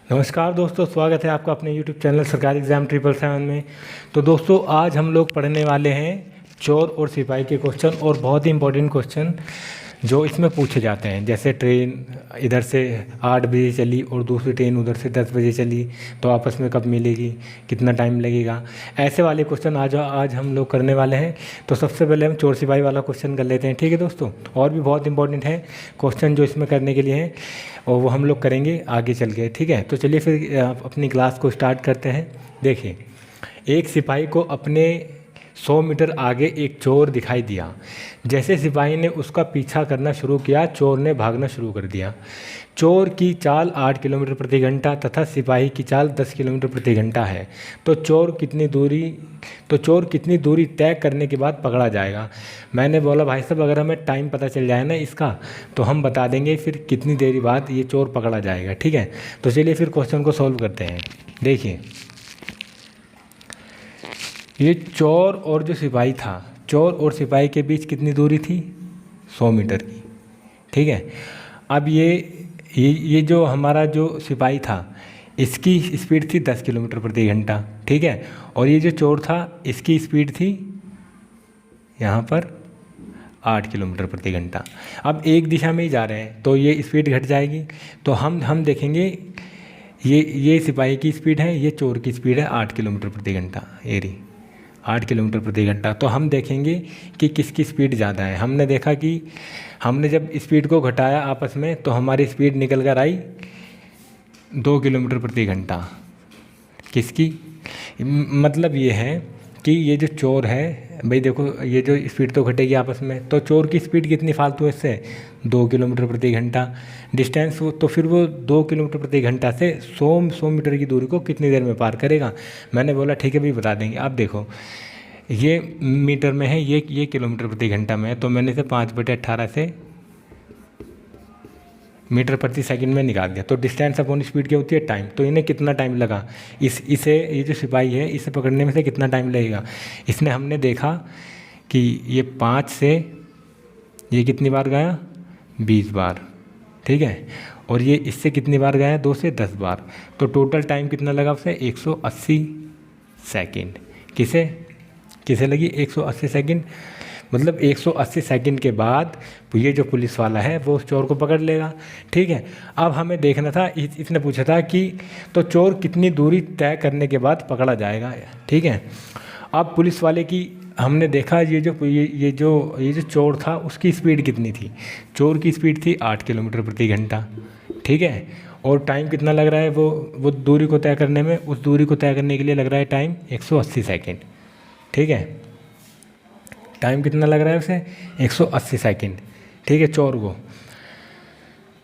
नमस्कार दोस्तों, स्वागत है आपका अपने YouTube चैनल सरकारी एग्ज़ाम 777 में। तो दोस्तों, आज हम लोग पढ़ने वाले हैं चोर और सिपाही के क्वेश्चन, और बहुत ही इंपॉर्टेंट क्वेश्चन जो इसमें पूछे जाते हैं। जैसे ट्रेन इधर से 8 बजे चली और दूसरी ट्रेन उधर से 10 बजे चली, तो आपस में कब मिलेगी, कितना टाइम लगेगा, ऐसे वाले क्वेश्चन आज हम लोग करने वाले हैं। तो सबसे पहले हम चोर सिपाही वाला क्वेश्चन कर लेते हैं, ठीक है दोस्तों। और भी बहुत इंपॉर्टेंट है क्वेश्चन जो इसमें करने के लिए हैं, और वो हम लोग करेंगे आगे चल के, ठीक है। तो चलिए फिर अपनी क्लास को स्टार्ट करते हैं। देखिए, एक सिपाही को अपने 100 मीटर आगे एक चोर दिखाई दिया। जैसे सिपाही ने उसका पीछा करना शुरू किया, चोर ने भागना शुरू कर दिया। चोर की चाल 8 किलोमीटर प्रति घंटा तथा सिपाही की चाल 10 किलोमीटर प्रति घंटा है। तो चोर कितनी दूरी तय करने के बाद पकड़ा जाएगा। मैंने बोला भाई साहब, अगर हमें टाइम पता चल जाए ना इसका, तो हम बता देंगे फिर कितनी देरी बाद ये चोर पकड़ा जाएगा, ठीक है। तो चलिए फिर क्वेश्चन को सॉल्व करते हैं। देखिए, ये चोर और जो सिपाही था, चोर और सिपाही के बीच कितनी दूरी थी, 100 मीटर की, ठीक है। अब ये जो हमारा जो सिपाही था, इसकी स्पीड थी 10 किलोमीटर प्रति घंटा, ठीक है। और ये जो चोर था, इसकी स्पीड थी यहाँ पर 8 किलोमीटर प्रति घंटा। अब एक दिशा में ही जा रहे हैं, तो ये स्पीड घट जाएगी। तो हम देखेंगे, ये सिपाही की स्पीड है, ये चोर की स्पीड है 8 किलोमीटर प्रति घंटा, ये रही 8 किलोमीटर प्रति घंटा। तो हम देखेंगे कि किसकी स्पीड ज़्यादा है। हमने देखा कि हमने जब स्पीड को घटाया आपस में, तो हमारी स्पीड निकल कर आई 2 किलोमीटर प्रति घंटा। किसकी? मतलब ये है कि ये जो चोर है, भाई देखो, ये जो स्पीड तो घटेगी आपस में, तो चोर की स्पीड कितनी फालतू है इससे, 2 किलोमीटर प्रति घंटा डिस्टेंस। तो फिर वो 2 किलोमीटर प्रति घंटा से 100 मीटर की दूरी को कितनी देर में पार करेगा। मैंने बोला ठीक है भाई, बता देंगे। आप देखो, ये मीटर में है, ये किलोमीटर प्रति घंटा में है, तो मैंने इसे 5/18 से मीटर प्रति सेकंड में निकाल दिया। तो डिस्टेंस अपॉन स्पीड क्या होती है, टाइम। तो इन्हें कितना टाइम लगा, ये जो सिपाही है, इसे पकड़ने में से कितना टाइम लगेगा। इसने हमने देखा कि ये 5 से ये कितनी बार गया, 20 बार, ठीक है। और ये इससे कितनी बार गया, 2 से 10 बार। तो टोटल टाइम कितना लगा उसे, 180 सेकेंड। किसे लगी 180 सेकेंड। मतलब 180 सेकंड के बाद ये जो पुलिस वाला है वो उस चोर को पकड़ लेगा, ठीक है। अब हमें देखना था, इसने पूछा था कि तो चोर कितनी दूरी तय करने के बाद पकड़ा जाएगा, ठीक है। अब पुलिस वाले की हमने देखा, ये जो चोर था उसकी स्पीड कितनी थी। चोर की स्पीड थी 8 किलोमीटर प्रति घंटा, ठीक है। और टाइम कितना लग रहा है, वो दूरी को तय करने में, उस दूरी को तय करने के लिए लग रहा है टाइम 180 सेकेंड, ठीक है। टाइम कितना लग रहा है उसे, 180 सेकंड, ठीक है, चोर को।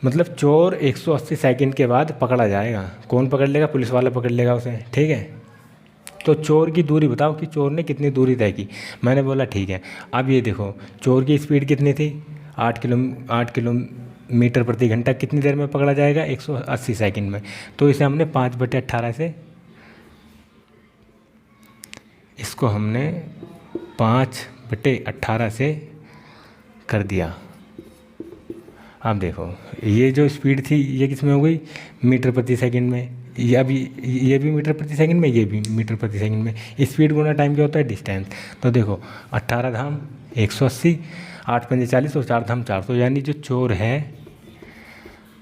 मतलब चोर 180 सेकंड के बाद पकड़ा जाएगा। कौन पकड़ लेगा, पुलिस वाला पकड़ लेगा उसे, ठीक है। तो चोर की दूरी बताओ कि चोर ने कितनी दूरी तय की। मैंने बोला ठीक है। अब ये देखो, चोर की स्पीड कितनी थी, 8 किलोमीटर प्रति घंटा। कितनी देर में पकड़ा जाएगा, 180 सेकंड में। तो इसे हमने 5/18 से, इसको हमने 5/18 से कर दिया। आप देखो, ये जो स्पीड थी ये किस में हो गई, मीटर प्रति सेकंड में। ये भी मीटर प्रति सेकंड में, ये भी मीटर प्रति सेकंड में। स्पीड गुना टाइम क्या होता है, डिस्टेंस। तो देखो, 18 धाम 180, 8 पंजे 40 और 4 धाम 400। यानी जो चोर है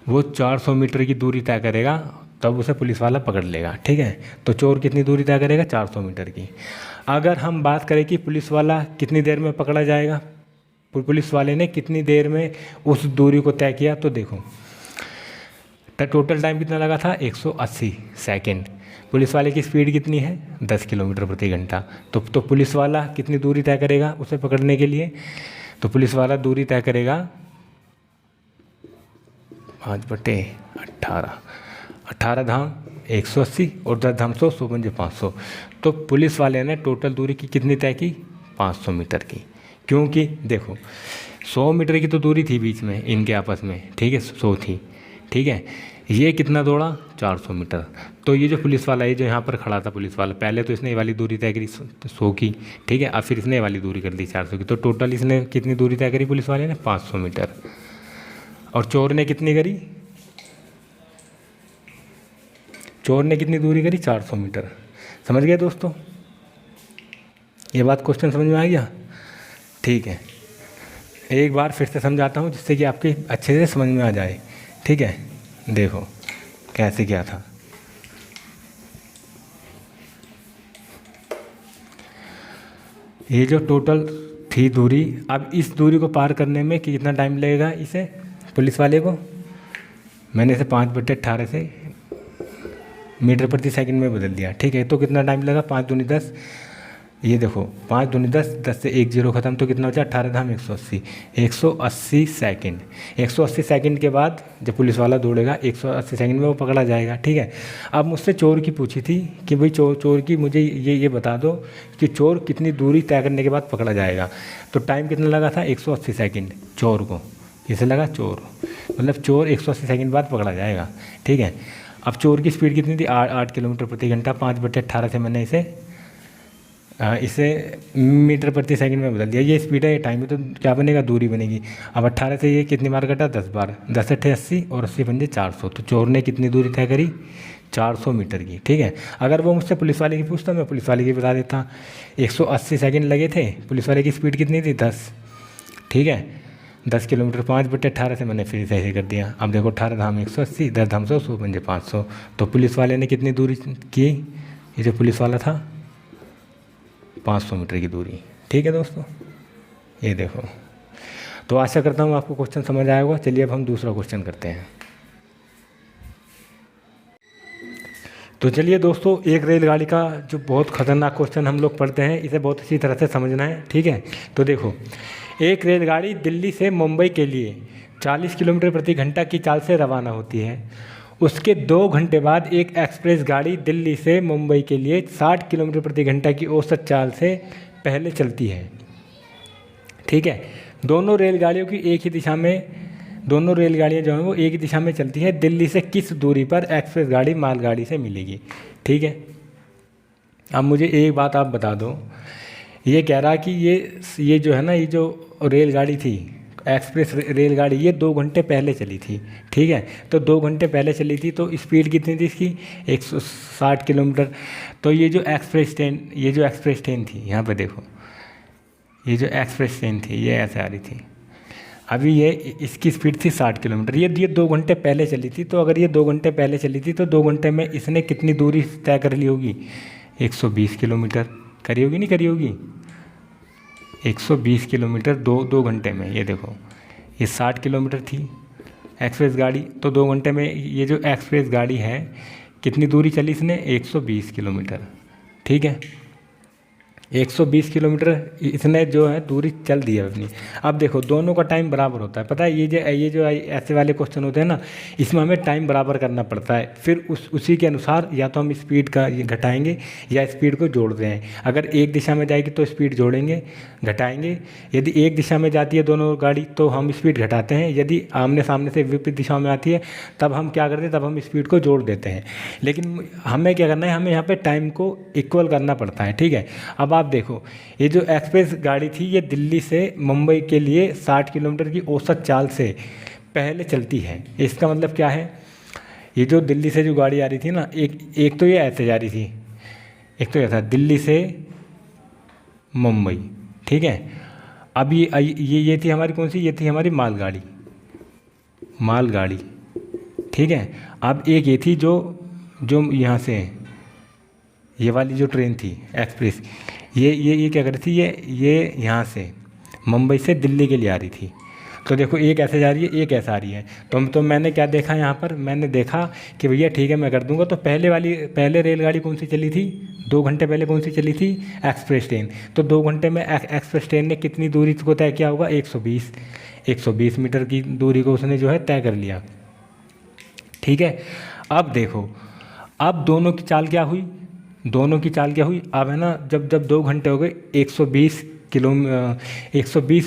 वो 400 मीटर की दूरी तय करेगा, तब उसे पुलिस वाला पकड़ लेगा, ठीक है। तो चोर कितनी दूरी तय करेगा, 400 मीटर की। अगर हम बात करें कि पुलिस वाला कितनी देर में पकड़ा जाएगा, पुलिस वाले ने कितनी देर में उस दूरी को तय किया, तो देखो टोटल टाइम कितना लगा था, 180 सेकंड। पुलिस वाले की स्पीड कितनी है, 10 किलोमीटर प्रति घंटा। तो पुलिस वाला कितनी दूरी तय करेगा उसे पकड़ने के लिए, तो पुलिस वाला दूरी तय करेगा 5/18, 18 धाम 180 और 10 धाम 100, 100 पंजे 500। तो पुलिस वाले ने टोटल दूरी की कितनी तय की, 500 मीटर की। क्योंकि देखो, 100 मीटर की तो दूरी थी बीच में इनके आपस में, ठीक है, 100 थी, ठीक है। ये कितना दौड़ा, 400 मीटर। तो ये जो पुलिस वाला है, जो यहाँ पर खड़ा था पुलिस वाला, पहले तो इसने ये वाली दूरी तय करी 100 की, ठीक है। अब फिर इसने ये वाली दूरी कर दी 400 की। तो टोटल इसने कितनी दूरी तय करी पुलिस वाले ने, 500 मीटर। और चोर ने कितनी करी, चोर ने कितनी दूरी करी, 400 मीटर। समझ गए दोस्तों, ये बात क्वेश्चन समझ में आ गया? ठीक है, एक बार फिर से समझाता हूँ जिससे कि आपके अच्छे से समझ में आ जाए। ठीक है, देखो कैसे क्या था। ये जो टोटल थी दूरी, अब इस दूरी को पार करने में कितना टाइम लगेगा इसे, पुलिस वाले को? मैंने इसे 5/18 से मीटर प्रति सेकंड में बदल दिया। ठीक है, तो कितना टाइम लगा, 5 दूनी 10, ये देखो 5 दूनी 10, 10 से 1 0 खत्म, तो कितना बचा, 18 धाम 180, 180 सेकंड। 180 सेकंड के बाद जब पुलिस वाला दौड़ेगा 180 सेकंड में वो पकड़ा जाएगा। ठीक है, अब मुझसे चोर की पूछी थी कि भाई चोर की मुझे ये बता दो कि चोर कितनी दूरी तय करने के बाद पकड़ा जाएगा। तो टाइम कितना लगा था, 180 सेकंड चोर को। किसे लगा, चोर, मतलब चोर 180 सेकंड बाद पकड़ा जाएगा। ठीक है, अब चोर की स्पीड कितनी थी, 8 किलोमीटर प्रति घंटा। 5/18 से मैंने इसे मीटर प्रति सेकंड में बदल दिया। ये स्पीड है, ये टाइम है, तो क्या बनेगा, दूरी बनेगी। अब 18 से ये कितनी बार कटा, 10 बार, 10 8 80 और 80 पंजे 400। तो चोर ने कितनी दूरी तय करी, 400 मीटर की। ठीक है, अगर वो मुझसे पुलिस वाले की पूछता, मैं पुलिस वाले की बता देता। 180 सेकंड लगे थे, पुलिस वाले की स्पीड कितनी थी, 10। ठीक है, 10 किलोमीटर, 5/18 से मैंने फिर से ऐसे कर दिया। अब देखो 18 धाम 180, 10 धाम 100, 100 पंजे 500। तो पुलिस वाले ने कितनी दूरी की, ये जो पुलिस वाला था 500 मीटर की दूरी। ठीक है दोस्तों, ये देखो। तो आशा करता हूँ आपको क्वेश्चन समझ आया होगा। चलिए अब हम दूसरा क्वेश्चन करते हैं। तो चलिए दोस्तों, एक रेलगाड़ी का जो बहुत खतरनाक क्वेश्चन हम लोग पढ़ते हैं, इसे बहुत अच्छी तरह से समझना है। ठीक है, तो देखो, एक रेलगाड़ी दिल्ली से मुंबई के लिए 40 किलोमीटर प्रति घंटा की चाल से रवाना होती है। उसके 2 घंटे बाद एक एक्सप्रेस गाड़ी दिल्ली से मुंबई के लिए 60 किलोमीटर प्रति घंटा की औसत चाल से पहले चलती है। ठीक है, दोनों रेलगाड़ियों की एक ही दिशा में, दोनों रेलगाड़ियाँ जो हैं वो एक ही दिशा में चलती है। दिल्ली से किस दूरी पर एक्सप्रेस गाड़ी मालगाड़ी से मिलेगी? ठीक है, अब मुझे एक बात आप बता दो, ये कह रहा कि ये जो है ना, ये जो रेलगाड़ी थी एक्सप्रेस रेलगाड़ी, ये 2 घंटे पहले चली थी। ठीक है, तो 2 घंटे पहले चली थी, तो स्पीड कितनी थी इसकी, 160 किलोमीटर। तो ये जो एक्सप्रेस ट्रेन थी, यहाँ पे देखो, ये जो एक्सप्रेस ट्रेन थी ये ऐसे आ रही थी। अभी ये इसकी स्पीड थी 60 किलोमीटर। ये 2 घंटे पहले चली थी। तो अगर ये 2 घंटे पहले चली थी तो 2 घंटे में इसने कितनी दूरी तय कर ली होगी, 120 किलोमीटर करी होगी, नहीं करी होगी, 120 किलोमीटर 2 घंटे में। ये देखो, ये 60 किलोमीटर थी एक्सप्रेस गाड़ी, तो 2 घंटे में ये जो एक्सप्रेस गाड़ी है कितनी दूरी चली इसने, 120 किलोमीटर। ठीक है, 120 किलोमीटर इसने जो है दूरी चल दी है अपनी। अब देखो दोनों का टाइम बराबर होता है। पता है ये जो ऐसे वाले क्वेश्चन होते हैं ना, इसमें हमें टाइम बराबर करना पड़ता है। फिर उसी के अनुसार या तो हम स्पीड का घटाएंगे या स्पीड को जोड़ रहे हैं। अगर एक दिशा में जाएगी तो स्पीड जोड़ेंगे, घटाएंगे। यदि एक दिशा में जाती है दोनों गाड़ी तो हम स्पीड घटाते हैं। यदि आमने सामने से विपरीत दिशा में आती है तब हम क्या करते हैं, तब हम स्पीड को जोड़ देते हैं। लेकिन हमें क्या करना है, हमें यहाँ पर टाइम को इक्वल करना पड़ता है। ठीक है, अब आप देखो, ये जो एक्सप्रेस गाड़ी थी ये दिल्ली से मुंबई के लिए 60 किलोमीटर की औसत चाल से पहले चलती है। इसका मतलब क्या है, ये जो दिल्ली से जो गाड़ी आ रही थी ना, एक तो ये ऐसे जा रही थी, एक तो ऐसा दिल्ली से मुंबई। ठीक है, अब ये थी हमारी कौन सी, ये थी हमारी मालगाड़ी। ठीक है, अब एक ये थी जो यहाँ से, ये वाली जो ट्रेन थी एक्सप्रेस, ये क्या कर रही थी, ये यहाँ से मुंबई से दिल्ली के लिए आ रही थी। तो देखो एक ऐसे जा रही है, एक ऐसा आ रही है। तो मैंने क्या देखा यहाँ पर, मैंने देखा कि भैया ठीक है मैं कर दूंगा। तो पहले रेलगाड़ी कौन सी चली थी, 2 घंटे पहले कौन सी चली थी, एक्सप्रेस ट्रेन। तो 2 घंटे में एक्सप्रेस ट्रेन ने कितनी दूरी को तय किया होगा, 120 मीटर की दूरी को उसने जो है तय कर लिया। ठीक है, अब देखो, अब दोनों की चाल क्या हुई, अब है ना, जब 2 घंटे हो गए, 120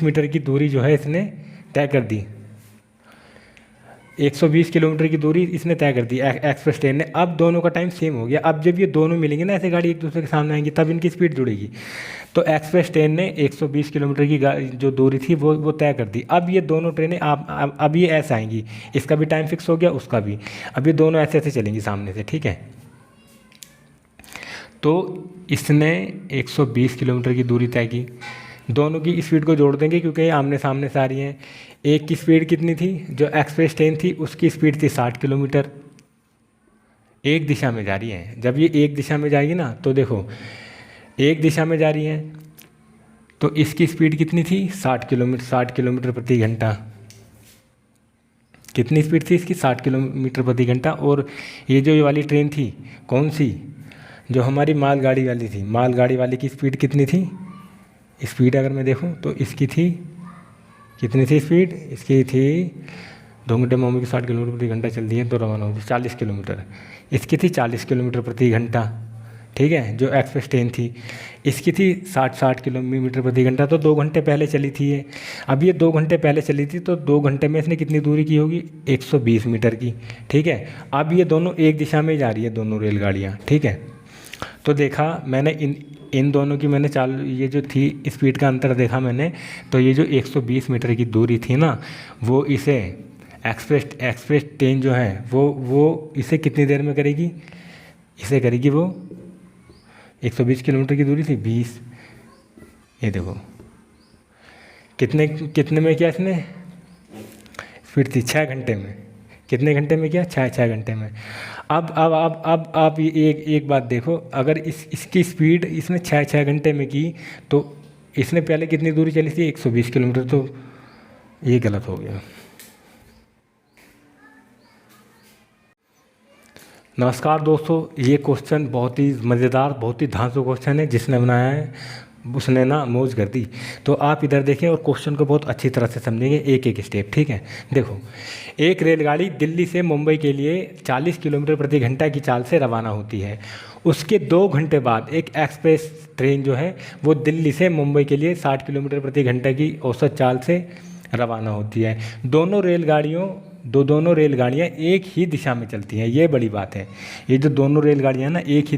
मीटर की दूरी जो है इसने तय कर दी। 120 किलोमीटर की दूरी इसने तय कर दी एक्सप्रेस ट्रेन ने। अब दोनों का टाइम सेम हो गया। अब जब ये दोनों मिलेंगे ना, ऐसे गाड़ी एक दूसरे के सामने आएंगी, तब इनकी स्पीड जुड़ेगी। तो एक्सप्रेस ट्रेन ने 120 किलोमीटर की जो दूरी थी वो तय कर दी। अब ये दोनों ट्रेनें अब ये ऐसे आएंगी, इसका भी टाइम फिक्स हो गया, उसका भी। अब ये दोनों ऐसे चलेंगी सामने से। ठीक है, तो इसने 120 किलोमीटर की दूरी तय की। दोनों की स्पीड को जोड़ देंगे क्योंकि ये आमने सामने से आ रही हैं। एक की स्पीड कितनी थी, जो एक्सप्रेस ट्रेन थी उसकी स्पीड थी 60 किलोमीटर, एक दिशा में जा रही है। जब ये एक दिशा में जाएगी ना, तो देखो एक दिशा में जा रही है तो इसकी स्पीड कितनी थी, 60 किलोमीटर प्रति घंटा। कितनी स्पीड थी इसकी, 60 किलोमीटर प्रति घंटा। और ये जो ये वाली ट्रेन थी, कौन सी, जो हमारी मालगाड़ी वाली थी, मालगाड़ी वाली की स्पीड कितनी थी, स्पीड अगर मैं देखूं तो इसकी थी, कितनी थी स्पीड इसकी थी, 2 घंटे में की 60 किलोमीटर प्रति घंटा चलती है तो रवाना होगी 40 किलोमीटर। इसकी थी 40 किलोमीटर प्रति घंटा, ठीक है, जो एक्सप्रेस ट्रेन थी। इसकी थी 60 किलोमीटर प्रति घंटा, तो 2 घंटे पहले चली थी ये। अब ये 2 घंटे पहले चली थी तो 2 घंटे में इसने कितनी दूरी की होगी, 120 मीटर की, ठीक है। अब ये दोनों एक दिशा में जा रही है, दोनों रेलगाड़ियाँ, ठीक है। तो देखा मैंने इन दोनों की मैंने ये जो थी स्पीड का अंतर देखा मैंने, तो ये जो 120 मीटर की दूरी थी ना, वो इसे एक्सप्रेस ट्रेन जो है वो इसे कितनी देर में करेगी, इसे करेगी वो 120 किलोमीटर की दूरी थी 20, ये देखो कितने में किया इसने, स्पीड थी 6 घंटे में। कितने घंटे में किया, 6 घंटे में। अब आप ये एक बात देखो, अगर इसकी स्पीड इसने 6 घंटे में की तो इसने पहले कितनी दूरी चली थी, 120 किलोमीटर, तो ये गलत हो गया। नमस्कार दोस्तों, ये क्वेश्चन बहुत ही मज़ेदार, बहुत ही धांसू क्वेश्चन है। जिसने बनाया है उसने ना मौज कर दी। तो आप इधर देखें और क्वेश्चन को बहुत अच्छी तरह से समझेंगे, एक एक स्टेप, ठीक है। देखो, एक रेलगाड़ी दिल्ली से मुंबई के लिए 40 किलोमीटर प्रति घंटा की चाल से रवाना होती है। उसके 2 घंटे बाद एक एक्सप्रेस ट्रेन जो है वो दिल्ली से मुंबई के लिए 60 किलोमीटर प्रति घंटा की औसत चाल से रवाना होती है। दोनों रेलगाड़ियाँ एक ही दिशा में चलती हैं, ये बड़ी बात है। ये जो दोनों रेलगाड़ियाँ ना एक ही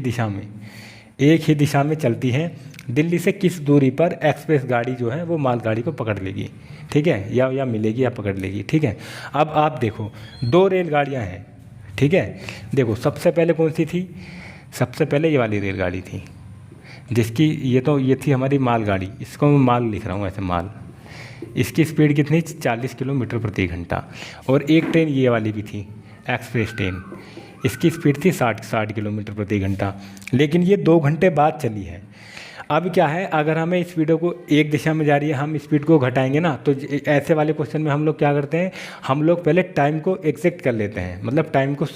दिशा में चलती हैं। दिल्ली से किस दूरी पर एक्सप्रेस गाड़ी जो है वो मालगाड़ी को पकड़ लेगी, ठीक है, या मिलेगी या पकड़ लेगी, ठीक है। अब आप देखो 2 रेलगाड़ियाँ हैं, ठीक है। देखो सबसे पहले कौन सी थी, सबसे पहले ये वाली रेलगाड़ी थी जिसकी ये थी हमारी मालगाड़ी, इसको मैं माल लिख रहा हूँ ऐसे, माल। इसकी स्पीड कितनी, 40 किलोमीटर प्रति घंटा। और एक ट्रेन ये वाली भी थी, एक्सप्रेस ट्रेन, इसकी स्पीड थी 60 किलोमीटर प्रति घंटा। लेकिन ये 2 घंटे बाद चली है। अब क्या है, अगर हमें स्पीड को एक दिशा में जा रही है, हम स्पीड को घटाएंगे ना, तो ऐसे वाले क्वेश्चन में हम लोग क्या करते हैं, हम लोग पहले टाइम को एग्जैक्ट कर लेते हैं, मतलब टाइम को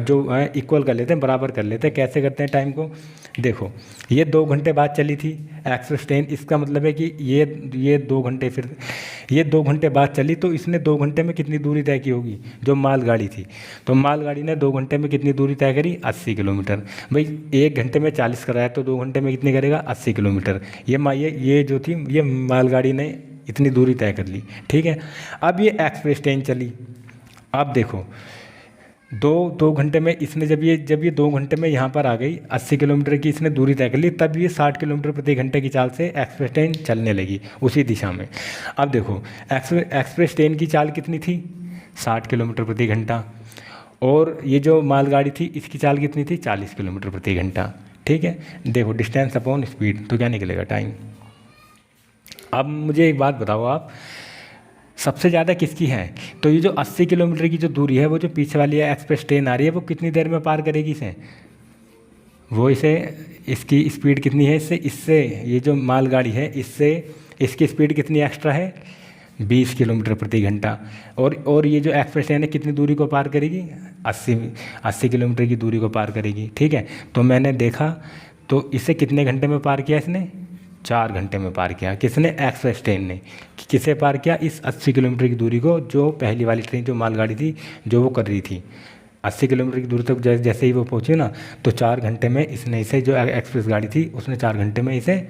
जो है इक्वल कर लेते हैं, बराबर कर लेते हैं। कैसे करते हैं टाइम को, देखो ये 2 घंटे बाद चली थी एक्सप्रेस ट्रेन, इसका मतलब है कि ये 2 घंटे, फिर ये 2 घंटे बाद चली, तो इसने 2 घंटे में कितनी दूरी तय की होगी, जो मालगाड़ी थी। तो मालगाड़ी ने 2 घंटे में कितनी दूरी तय करी, 80 किलोमीटर। भाई 1 घंटे में 40 कराया तो 2 घंटे में कितनी करेगा, 80 किलोमीटर। ये जो थी ये मालगाड़ी ने इतनी दूरी तय कर ली, ठीक है। अब ये एक्सप्रेस ट्रेन चली। अब देखो 2 घंटे में इसने जब ये 2 घंटे में यहाँ पर आ गई, 80 किलोमीटर की इसने दूरी तय कर ली, तब ये 60 किलोमीटर प्रति घंटे की चाल से एक्सप्रेस ट्रेन चलने लगी उसी दिशा में। अब देखो एक्सप्रेस ट्रेन की चाल कितनी थी, 60 किलोमीटर प्रति घंटा, और ये जो मालगाड़ी थी इसकी चाल कितनी थी, 40 किलोमीटर प्रति घंटा, ठीक है। देखो डिस्टेंस अपॉन स्पीड, तो क्या निकलेगा, टाइम। अब मुझे एक बात बताओ आप, सबसे ज़्यादा किसकी है, तो ये जो 80 किलोमीटर की जो दूरी है, वो जो पीछे वाली एक्सप्रेस ट्रेन आ रही है वो कितनी देर में पार करेगी इसे, इसकी स्पीड कितनी है इससे ये जो मालगाड़ी है इससे इसकी स्पीड कितनी एक्स्ट्रा है, 20 किलोमीटर प्रति घंटा। और ये जो एक्सप्रेस ट्रेन है कितनी दूरी को पार करेगी, 80 किलोमीटर की दूरी को पार करेगी, ठीक है। तो मैंने देखा तो इसे कितने घंटे में पार किया इसने, 4 घंटे में पार किया। किसने, एक्सप्रेस ट्रेन ने। किसे पार किया, इस 80 किलोमीटर की दूरी को, जो पहली वाली ट्रेन जो मालगाड़ी थी जो वो कर रही थी। 80 किलोमीटर की दूरी तक जैसे ही वो पहुंची ना, तो 4 घंटे में इसने इसे, जो एक्सप्रेस गाड़ी थी उसने 4 घंटे में इसे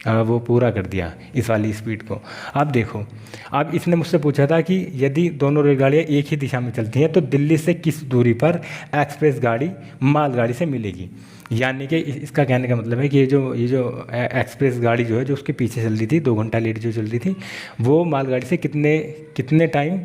वो पूरा कर दिया, इस वाली स्पीड को। अब देखो, अब इसने मुझसे पूछा था कि यदि दोनों रेलगाड़ियाँ एक ही दिशा में चलती हैं तो दिल्ली से किस दूरी पर एक्सप्रेस गाड़ी मालगाड़ी से मिलेगी। यानी कि इसका कहने का मतलब है कि ये जो एक्सप्रेस गाड़ी जो है, जो उसके पीछे चल रही थी, 2 घंटा लेट जो चल रही थी, वो मालगाड़ी से कितने टाइम,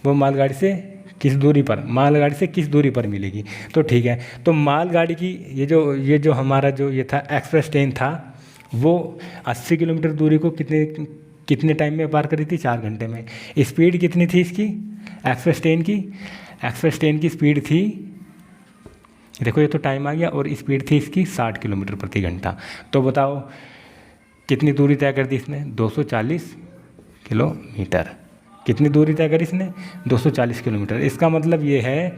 वो मालगाड़ी से किस दूरी पर, मालगाड़ी से किस दूरी पर मिलेगी। तो ठीक है, तो मालगाड़ी की ये जो हमारा जो ये था एक्सप्रेस ट्रेन था, वो 80 किलोमीटर दूरी को कितने टाइम में पार करी थी? 4 घंटे में। स्पीड कितनी थी इसकी, एक्सप्रेस ट्रेन की? एक्सप्रेस ट्रेन की स्पीड थी, देखो ये तो टाइम आ गया, और स्पीड थी इसकी 60 किलोमीटर प्रति घंटा। तो बताओ कितनी दूरी तय कर दी इसने? 240 किलोमीटर। कितनी दूरी तय करी इसने? 240 किलोमीटर। इसका मतलब ये है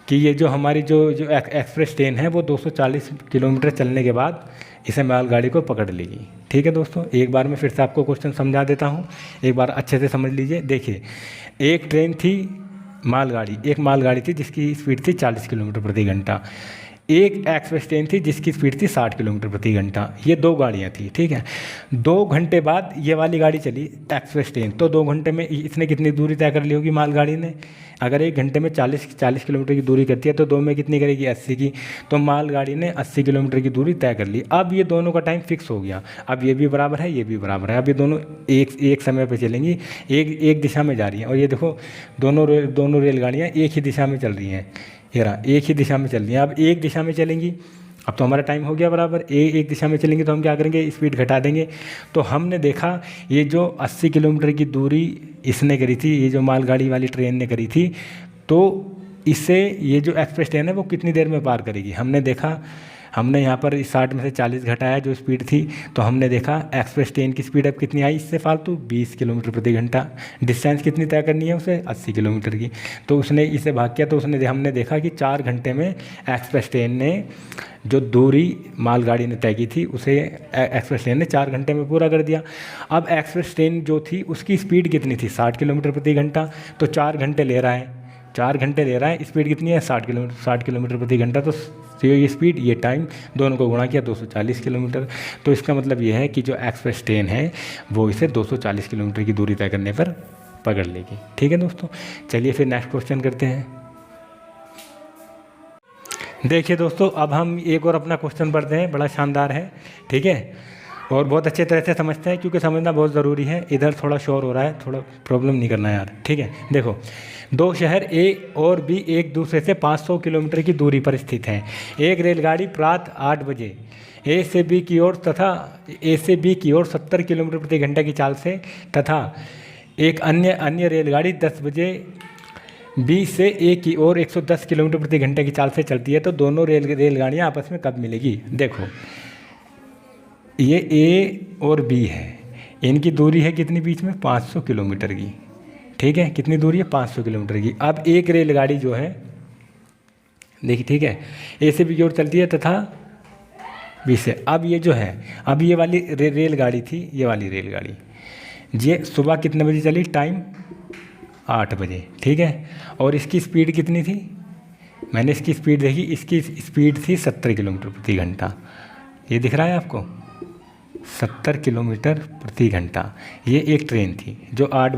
कि ये जो हमारी जो एक्सप्रेस ट्रेन है वो 240 किलोमीटर चलने के बाद इसे मालगाड़ी को पकड़ लेगी। ठीक है दोस्तों, एक बार मैं फिर से आपको क्वेश्चन समझा देता हूँ, एक बार अच्छे से समझ लीजिए। देखिए, एक ट्रेन थी मालगाड़ी, एक मालगाड़ी थी जिसकी स्पीड थी 40 किलोमीटर प्रति घंटा, एक एक्सप्रेस ट्रेन थी जिसकी स्पीड थी 60 किलोमीटर प्रति घंटा। ये 2 गाड़ियाँ थी, ठीक है। 2 घंटे बाद ये वाली गाड़ी चली एक्सप्रेस ट्रेन, तो 2 घंटे में इसने कितनी दूरी तय कर ली होगी मालगाड़ी ने? अगर 1 घंटे में 40 किलोमीटर की दूरी करती है तो 2 में कितनी करेगी? 80 की। तो मालगाड़ी ने 80 किलोमीटर की दूरी तय कर ली। अब ये दोनों का टाइम फिक्स हो गया, अब ये भी बराबर है, ये भी बराबर है। अब ये दोनों एक समय पर चलेंगी, एक दिशा में जा रही हैं। और ये देखो दोनों रेलगाड़ियाँ एक ही दिशा में चल रही हैं, ये रहा, एक ही दिशा में चल रही हैं। अब एक दिशा में चलेंगी, अब तो हमारा टाइम हो गया बराबर। एक दिशा में चलेंगे तो हम क्या करेंगे? स्पीड घटा देंगे। तो हमने देखा ये जो 80 किलोमीटर की दूरी इसने करी थी, ये जो मालगाड़ी वाली ट्रेन ने करी थी, तो इससे ये जो एक्सप्रेस ट्रेन है वो कितनी देर में पार करेगी? हमने देखा, हमने यहाँ पर 60 में से 40 घटाया जो स्पीड थी, तो हमने देखा एक्सप्रेस ट्रेन की स्पीड अब कितनी आई इससे फालतू? 20 किलोमीटर प्रति घंटा। डिस्टेंस कितनी तय करनी है उसे? 80 किलोमीटर की। तो उसने इसे भाग किया, तो हमने देखा कि 4 घंटे में एक्सप्रेस ट्रेन ने जो दूरी मालगाड़ी ने तय की थी उसे एक्सप्रेस ट्रेन ने 4 घंटे में पूरा कर दिया। अब एक्सप्रेस ट्रेन जो थी उसकी स्पीड कितनी थी? 60 किलोमीटर प्रति घंटा। तो 4 घंटे ले रहा है, 4 घंटे ले रहा है, स्पीड कितनी है? 60 किलोमीटर प्रति घंटा। तो ये स्पीड, ये टाइम, दोनों को गुणा किया 240 किलोमीटर। तो इसका मतलब ये है कि जो एक्सप्रेस ट्रेन है वो इसे 240 किलोमीटर की दूरी तय करने पर पकड़ लेगी। ठीक है दोस्तों, चलिए फिर नेक्स्ट क्वेश्चन करते हैं। देखिए दोस्तों, अब हम एक और अपना क्वेश्चन पढ़ते हैं, बड़ा शानदार है, ठीक है, और बहुत अच्छे तरह से समझते हैं क्योंकि समझना बहुत ज़रूरी है। इधर थोड़ा शोर हो रहा है, थोड़ा प्रॉब्लम नहीं करना यार, ठीक है। देखो, 2 शहर ए और बी एक दूसरे से 500 किलोमीटर की दूरी पर स्थित हैं। एक रेलगाड़ी प्रातः 8 बजे ए से बी की ओर 70 किलोमीटर प्रति घंटे की चाल से, तथा एक अन्य रेलगाड़ी 10 बजे बी से ए की ओर 110 किलोमीटर प्रति घंटे की चाल से चलती है। तो दोनों रेलगाड़ियाँ आपस में कब मिलेगी? देखो, ये ए और बी है, इनकी दूरी है कितनी बीच में? 500 किलोमीटर की, ठीक है। कितनी दूरी है? 500 किलोमीटर की। अब एक रेलगाड़ी जो है, देखिए, ठीक है, ए से बी की ओर चलती है तथा बी से। अब ये जो है, अब ये वाली रेलगाड़ी थी, ये वाली रेलगाड़ी, ये सुबह कितने बजे चली? टाइम 8 बजे, ठीक है। और इसकी स्पीड कितनी थी? मैंने इसकी स्पीड देखी, इसकी स्पीड थी 70 किलोमीटर प्रति घंटा। ये दिख रहा है आपको? 70 किलोमीटर प्रति घंटा। ये एक ट्रेन थी जो 8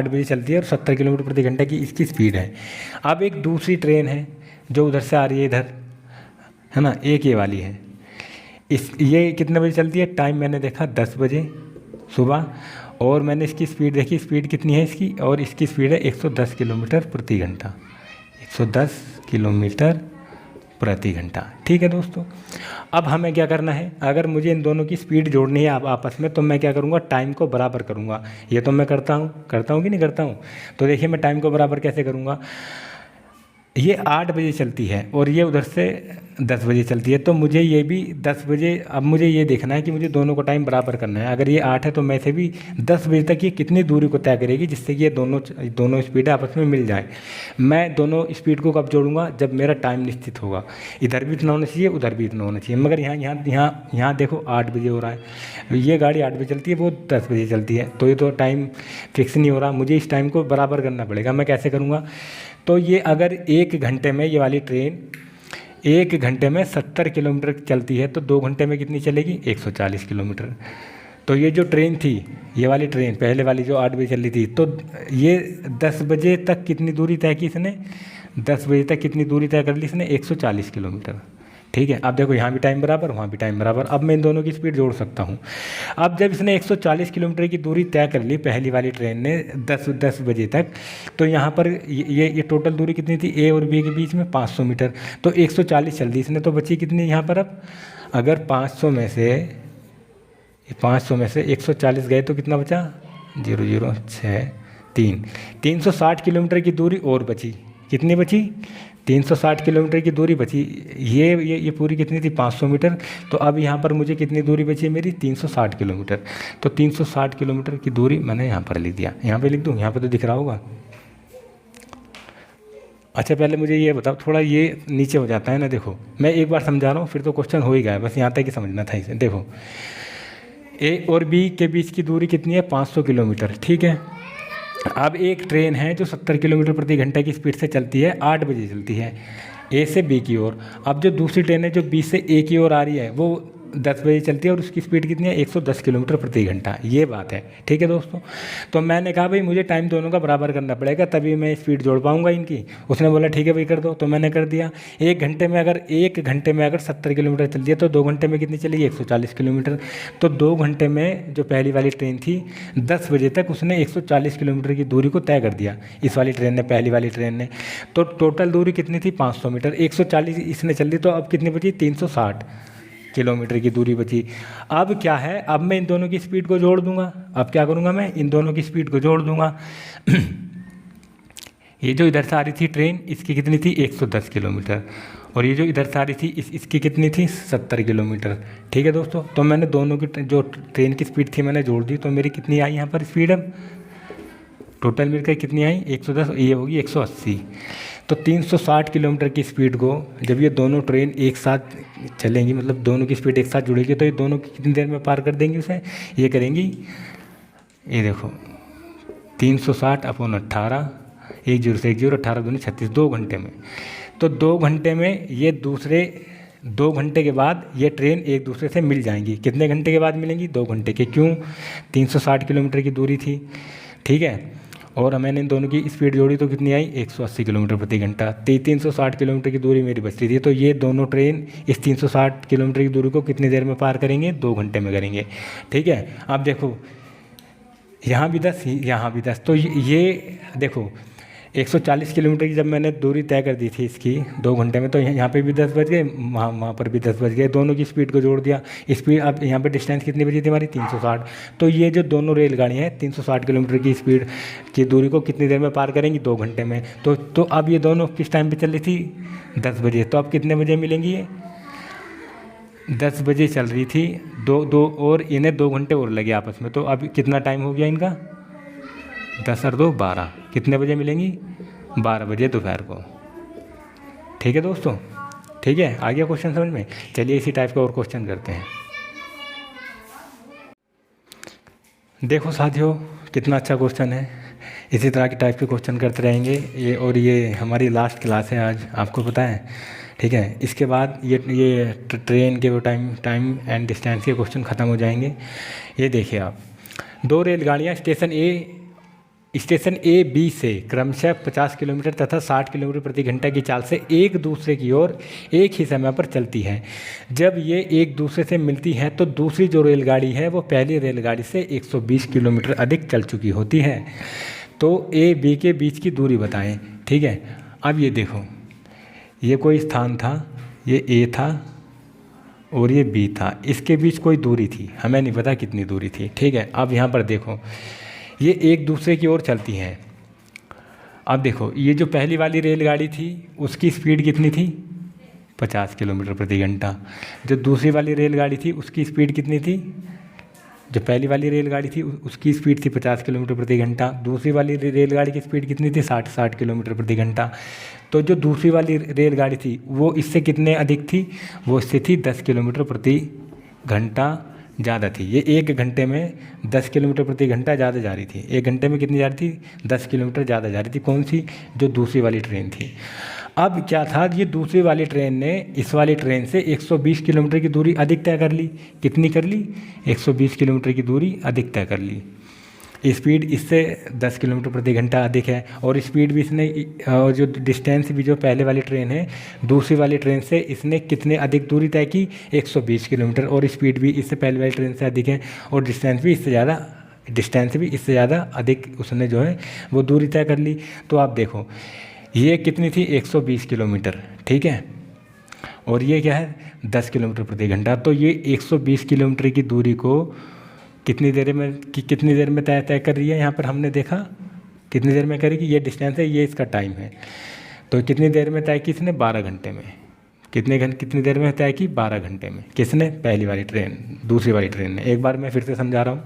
बजे चलती है और 70 किलोमीटर प्रति घंटे की इसकी स्पीड है। अब एक दूसरी ट्रेन है जो उधर से आ रही है, इधर है ना, एक ये वाली है। ये कितने बजे चलती है? टाइम मैंने देखा 10 बजे सुबह, और मैंने इसकी स्पीड देखी, स्पीड कितनी है इसकी? और इसकी स्पीड है 110 किलोमीटर प्रति घंटा, 110 किलोमीटर प्रति घंटा। ठीक है दोस्तों, अब हमें क्या करना है? अगर मुझे इन दोनों की स्पीड जोड़नी है आपस में, तो मैं क्या करूँगा? टाइम को बराबर करूँगा। ये तो मैं करता हूँ कि नहीं करता हूँ? तो देखिए, मैं टाइम को बराबर कैसे करूँगा? ये 8 बजे चलती है और ये उधर से 10 बजे चलती है, तो मुझे ये भी 10 बजे, अब मुझे ये देखना है कि मुझे दोनों को टाइम बराबर करना है। अगर ये 8 है तो मैं से भी 10 बजे तक ये कितनी दूरी को तय करेगी जिससे कि ये दोनों स्पीडें आपस में मिल जाएं। मैं दोनों स्पीड को कब जोड़ूंगा? जब मेरा टाइम निश्चित होगा। इधर भी इतना होना चाहिए, उधर भी इतना होना चाहिए। मगर यहाँ देखो 8 बजे हो रहा है, ये गाड़ी 8 बजे चलती है, वो 10 बजे चलती है, तो ये तो टाइम फिक्स नहीं हो रहा। मुझे इस टाइम को बराबर करना पड़ेगा। मैं कैसे करूँगा? तो ये अगर 1 घंटे में, ये वाली ट्रेन 1 घंटे में 70 किलोमीटर चलती है, तो 2 घंटे में कितनी चलेगी? 140 किलोमीटर। तो ये जो ट्रेन थी, ये वाली ट्रेन पहले वाली जो 8 बजे चल रही थी, तो ये 10 बजे तक कितनी दूरी तय की इसने? 10 बजे तक कितनी दूरी तय कर ली इसने? 140 किलोमीटर। ठीक है। अब देखो यहाँ भी टाइम बराबर, वहाँ भी टाइम बराबर। अब मैं इन दोनों की स्पीड जोड़ सकता हूँ। अब जब इसने 140 किलोमीटर की दूरी तय कर ली पहली वाली ट्रेन ने 10 बजे तक, तो यहाँ पर ये टोटल दूरी कितनी थी ए और बी के बीच में 500 मीटर। तो 140 चल दी इसने, तो बची कितनी यहाँ पर। अब अगर 500 में से 140 गए तो कितना बचा, 360 किलोमीटर की दूरी और बची। कितनी बची, 360 किलोमीटर की दूरी बची। ये पूरी कितनी थी, 500 मीटर। तो अब यहाँ पर मुझे कितनी दूरी बची है मेरी, 360 किलोमीटर। तो 360 किलोमीटर की दूरी मैंने यहाँ पर लिख दिया। यहाँ पे लिख दूँ, यहाँ पे तो दिख रहा होगा। अच्छा पहले मुझे ये बताओ, थोड़ा ये नीचे हो जाता है ना, देखो मैं एक बार समझा रहा हूँ, फिर तो क्वेश्चन हो ही गया, बस यहाँ तक ही समझना था इसे। देखो ए और बी के बीच की दूरी कितनी है, 500 किलोमीटर, ठीक है। अब एक ट्रेन है जो 70 किलोमीटर प्रति घंटे की स्पीड से चलती है, 8 बजे चलती है ए से बी की ओर। अब जो दूसरी ट्रेन है जो बी से ए की ओर आ रही है वो 10 बजे चलती है और उसकी स्पीड कितनी है, 110 किलोमीटर प्रति घंटा। ये बात है, ठीक है दोस्तों। तो मैंने कहा भाई मुझे टाइम दोनों का बराबर करना पड़ेगा तभी मैं स्पीड जोड़ पाऊंगा इनकी। उसने बोला ठीक है भाई कर दो, तो मैंने कर दिया। एक घंटे में अगर 70 किलोमीटर चलती है तो 2 घंटे में कितनी चलेगी, 140 किलोमीटर। तो 2 घंटे में जो पहली वाली ट्रेन थी 10 बजे तक उसने 140 किलोमीटर की दूरी को तय कर दिया, इस वाली ट्रेन ने, पहली वाली ट्रेन ने। तो टोटल दूरी कितनी थी, 500 मीटर। 140 इसने चल दी, तो अब कितनी बची, 360 किलोमीटर की दूरी बची। अब क्या है, अब मैं इन दोनों की स्पीड को जोड़ दूंगा। अब क्या करूंगा, मैं इन दोनों की स्पीड को जोड़ दूंगा। ये जो इधर से आ रही थी ट्रेन, इसकी कितनी थी, 110 किलोमीटर, और ये जो इधर से आ रही थी इसकी कितनी थी, 70 किलोमीटर, ठीक है दोस्तों। तो मैंने दोनों की जो ट्रेन की स्पीड थी मैंने जोड़ दी, तो मेरी कितनी आई यहाँ पर स्पीड, अब टोटल मिलकर कितनी आई, 110, ये होगी 180। तो 360 किलोमीटर की स्पीड को जब ये दोनों ट्रेन एक साथ चलेंगी, मतलब दोनों की स्पीड एक साथ जुड़ेगी, तो ये दोनों कितनी देर में पार कर देंगी उसे, ये करेंगी, ये देखो 360 अपॉन 18, 1 0 से 1 0, 18 दूनी 36, 2 घंटे में। तो 2 घंटे में ये दूसरे 2 घंटे के बाद ये ट्रेन एक दूसरे से मिल जाएंगी। कितने घंटे के बाद मिलेंगी, 2 घंटे के। क्यों, 360 किलोमीटर की दूरी थी, ठीक है। और मैंने इन दोनों की स्पीड जोड़ी तो कितनी आई, 180 किलोमीटर प्रति घंटा। 360 किलोमीटर की दूरी मेरी बचती थी, तो ये दोनों ट्रेन इस 360 किलोमीटर की दूरी को कितनी देर में पार करेंगे, 2 घंटे में करेंगे, ठीक है। अब देखो यहाँ भी 10, यहाँ भी 10, तो ये देखो 140 किलोमीटर की जब मैंने दूरी तय कर दी थी इसकी 2 घंटे में, तो यहाँ पे भी 10 बज गए, वहाँ पर भी 10 बज गए। दोनों की स्पीड को जोड़ दिया, स्पीड अब यहाँ पे डिस्टेंस कितनी बची थी हमारी, 360। तो ये जो दोनों रेलगाड़ियाँ हैं 360 किलोमीटर की स्पीड की दूरी को कितनी देर में पार करेंगी, 2 घंटे में। तो अब ये दोनों किस टाइम पर चल रही थी, 10 बजे। तो अब कितने बजे मिलेंगी, ये 10 बजे चल रही थी, दो और इन्हें 2 घंटे और लगे आपस में। तो अब कितना टाइम हो गया इनका, 10 और 2 12, कितने बजे मिलेंगी, 12 बजे दोपहर को, ठीक है दोस्तों। ठीक है, आ गया क्वेश्चन समझ में। चलिए इसी टाइप का और क्वेश्चन करते हैं। देखो साथियों कितना अच्छा क्वेश्चन है, इसी तरह के टाइप के क्वेश्चन करते रहेंगे ये हमारी लास्ट क्लास है आज, आपको पता है, ठीक है। इसके बाद ये ट्रेन के वो टाइम एंड डिस्टेंस के क्वेश्चन ख़त्म हो जाएंगे। ये देखिए आप, 2 रेलगाड़ियाँ स्टेशन ए बी से क्रमशः 50 किलोमीटर तथा 60 किलोमीटर प्रति घंटा की चाल से एक दूसरे की ओर एक ही समय पर चलती है। जब ये एक दूसरे से मिलती हैं तो दूसरी जो रेलगाड़ी है वो पहली रेलगाड़ी से 120 किलोमीटर अधिक चल चुकी होती है। तो ए बी के बीच की दूरी बताएं, ठीक है। अब ये देखो, ये कोई स्थान था, ये ए था और ये बी था, इसके बीच कोई दूरी थी, हमें नहीं पता कितनी दूरी थी, ठीक है। अब यहाँ पर देखो, ये एक दूसरे की ओर चलती हैं। अब देखो, ये जो पहली वाली रेलगाड़ी थी उसकी स्पीड कितनी थी, 50 किलोमीटर प्रति घंटा। जो दूसरी वाली रेलगाड़ी थी उसकी स्पीड कितनी थी, जो पहली वाली रेलगाड़ी थी उसकी स्पीड थी 50 किलोमीटर प्रति घंटा। दूसरी वाली रेलगाड़ी की स्पीड कितनी थी, 60 किलोमीटर प्रति घंटा। तो जो दूसरी वाली रेलगाड़ी थी वो इससे कितने अधिक थी, वो इससे थी 10 किलोमीटर प्रति घंटा ज़्यादा थी। ये 1 घंटे में 10 किलोमीटर प्रति घंटा ज़्यादा जा रही थी। 1 घंटे में कितनी जा रही थी, 10 किलोमीटर ज़्यादा जा रही थी। कौन सी, जो दूसरी वाली ट्रेन थी। अब क्या था, ये दूसरी वाली ट्रेन ने इस वाली ट्रेन से 120 किलोमीटर की दूरी अधिक तय कर ली। कितनी कर ली, 120 किलोमीटर की दूरी अधिक तय कर ली। स्पीड इससे 10 किलोमीटर प्रति घंटा अधिक है, और स्पीड भी इसने और जो डिस्टेंस भी जो पहले वाली ट्रेन है दूसरी वाली ट्रेन से इसने कितने अधिक दूरी तय की, 120 किलोमीटर, और स्पीड भी इससे पहले वाली ट्रेन से अधिक है, और डिस्टेंस भी इससे ज़्यादा अधिक उसने जो है वो दूरी तय कर ली। तो आप देखो ये कितनी थी, 120 किलोमीटर, ठीक है, और ये क्या है 10 किलोमीटर प्रति घंटा। तो ये 120 किलोमीटर की दूरी को कितनी देर में तय कर रही है। यहाँ पर हमने देखा कितनी देर में करेगी, ये डिस्टेंस है, ये इसका टाइम है। तो कितनी देर में तय की इसने, 12 घंटे में। कितनी देर में तय की, 12 घंटे में। किसने, पहली वाली ट्रेन, दूसरी वाली ट्रेन ने। एक बार मैं फिर से समझा रहा हूँ।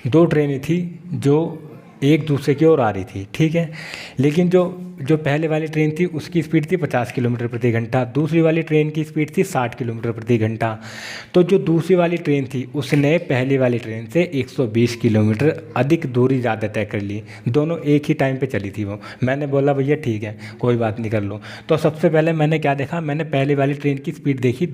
2 ट्रेनें थी जो एक दूसरे की ओर आ रही थी, ठीक है, लेकिन जो पहले वाली ट्रेन थी उसकी स्पीड थी 50 किलोमीटर प्रति घंटा, दूसरी वाली ट्रेन की स्पीड थी 60 किलोमीटर प्रति घंटा। तो जो दूसरी वाली ट्रेन थी उसने पहली वाली ट्रेन से 120 किलोमीटर अधिक दूरी ज़्यादा तय कर ली। दोनों एक ही टाइम पे चली थी वो। मैंने बोला भैया ठीक है कोई बात नहीं, कर लो। तो सबसे पहले मैंने क्या देखा, मैंने पहले वाली ट्रेन की स्पीड देखी,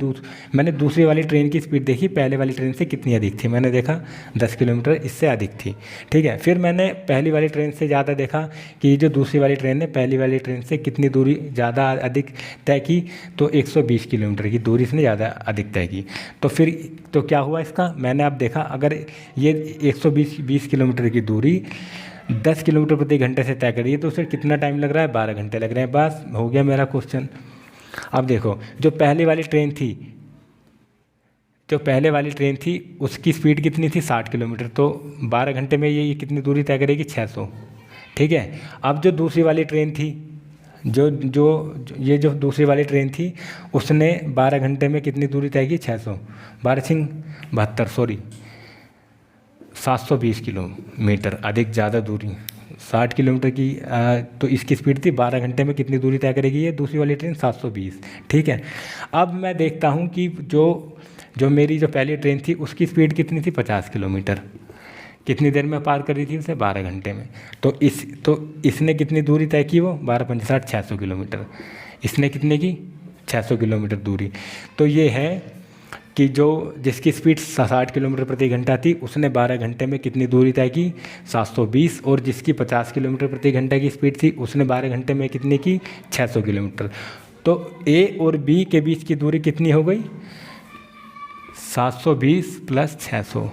मैंने दूसरी वाली ट्रेन की स्पीड देखी पहले वाली ट्रेन से कितनी अधिक थी। मैंने देखा 10 किलोमीटर इससे अधिक थी, ठीक है। फिर मैंने पहली वाली ट्रेन से ज़्यादा देखा कि जो दूसरी वाली ट्रेन ने पहली वाली ट्रेन से कितनी दूरी ज़्यादा अधिक तय की, तो 120 किलोमीटर की दूरी इसने ज़्यादा अधिक तय की। तो फिर तो क्या हुआ इसका, मैंने अब देखा अगर ये 120 किलोमीटर की दूरी 10 किलोमीटर प्रति घंटे से तय करिए तो उसे कितना टाइम लग रहा है, 12 घंटे लग रहे हैं। बस हो गया मेरा क्वेश्चन। अब देखो जो पहले वाली ट्रेन थी उसकी स्पीड कितनी थी, 60 किलोमीटर, तो 12 घंटे में ये कितनी दूरी तय करेगी, 600, ठीक है। अब जो दूसरी वाली ट्रेन थी जो दूसरी वाली ट्रेन थी उसने 12 घंटे में कितनी दूरी तय की, 600, 720 किलोमीटर अधिक ज़्यादा दूरी, 60 किलोमीटर की तो इसकी स्पीड थी, 12 घंटे में कितनी दूरी तय करेगी ये दूसरी वाली ट्रेन, 720, ठीक है। अब मैं देखता हूँ कि जो मेरी जो पहली ट्रेन थी उसकी स्पीड कितनी थी, 50 किलोमीटर, कितनी देर में पार कर रही थी उसे, 12 घंटे में। तो इसने कितनी दूरी तय की, वो 12 पंच 60, 600 किलोमीटर। इसने कितने की, 600 किलोमीटर दूरी। तो ये है कि जिसकी स्पीड 60 किलोमीटर प्रति घंटा थी उसने 12 घंटे में कितनी दूरी तय की, 720, और जिसकी 50 किलोमीटर प्रति घंटा की स्पीड थी उसने 12 घंटे में कितनी की, 600 किलोमीटर। तो ए और बी के बीच की दूरी कितनी हो गई, 720 प्लस 600,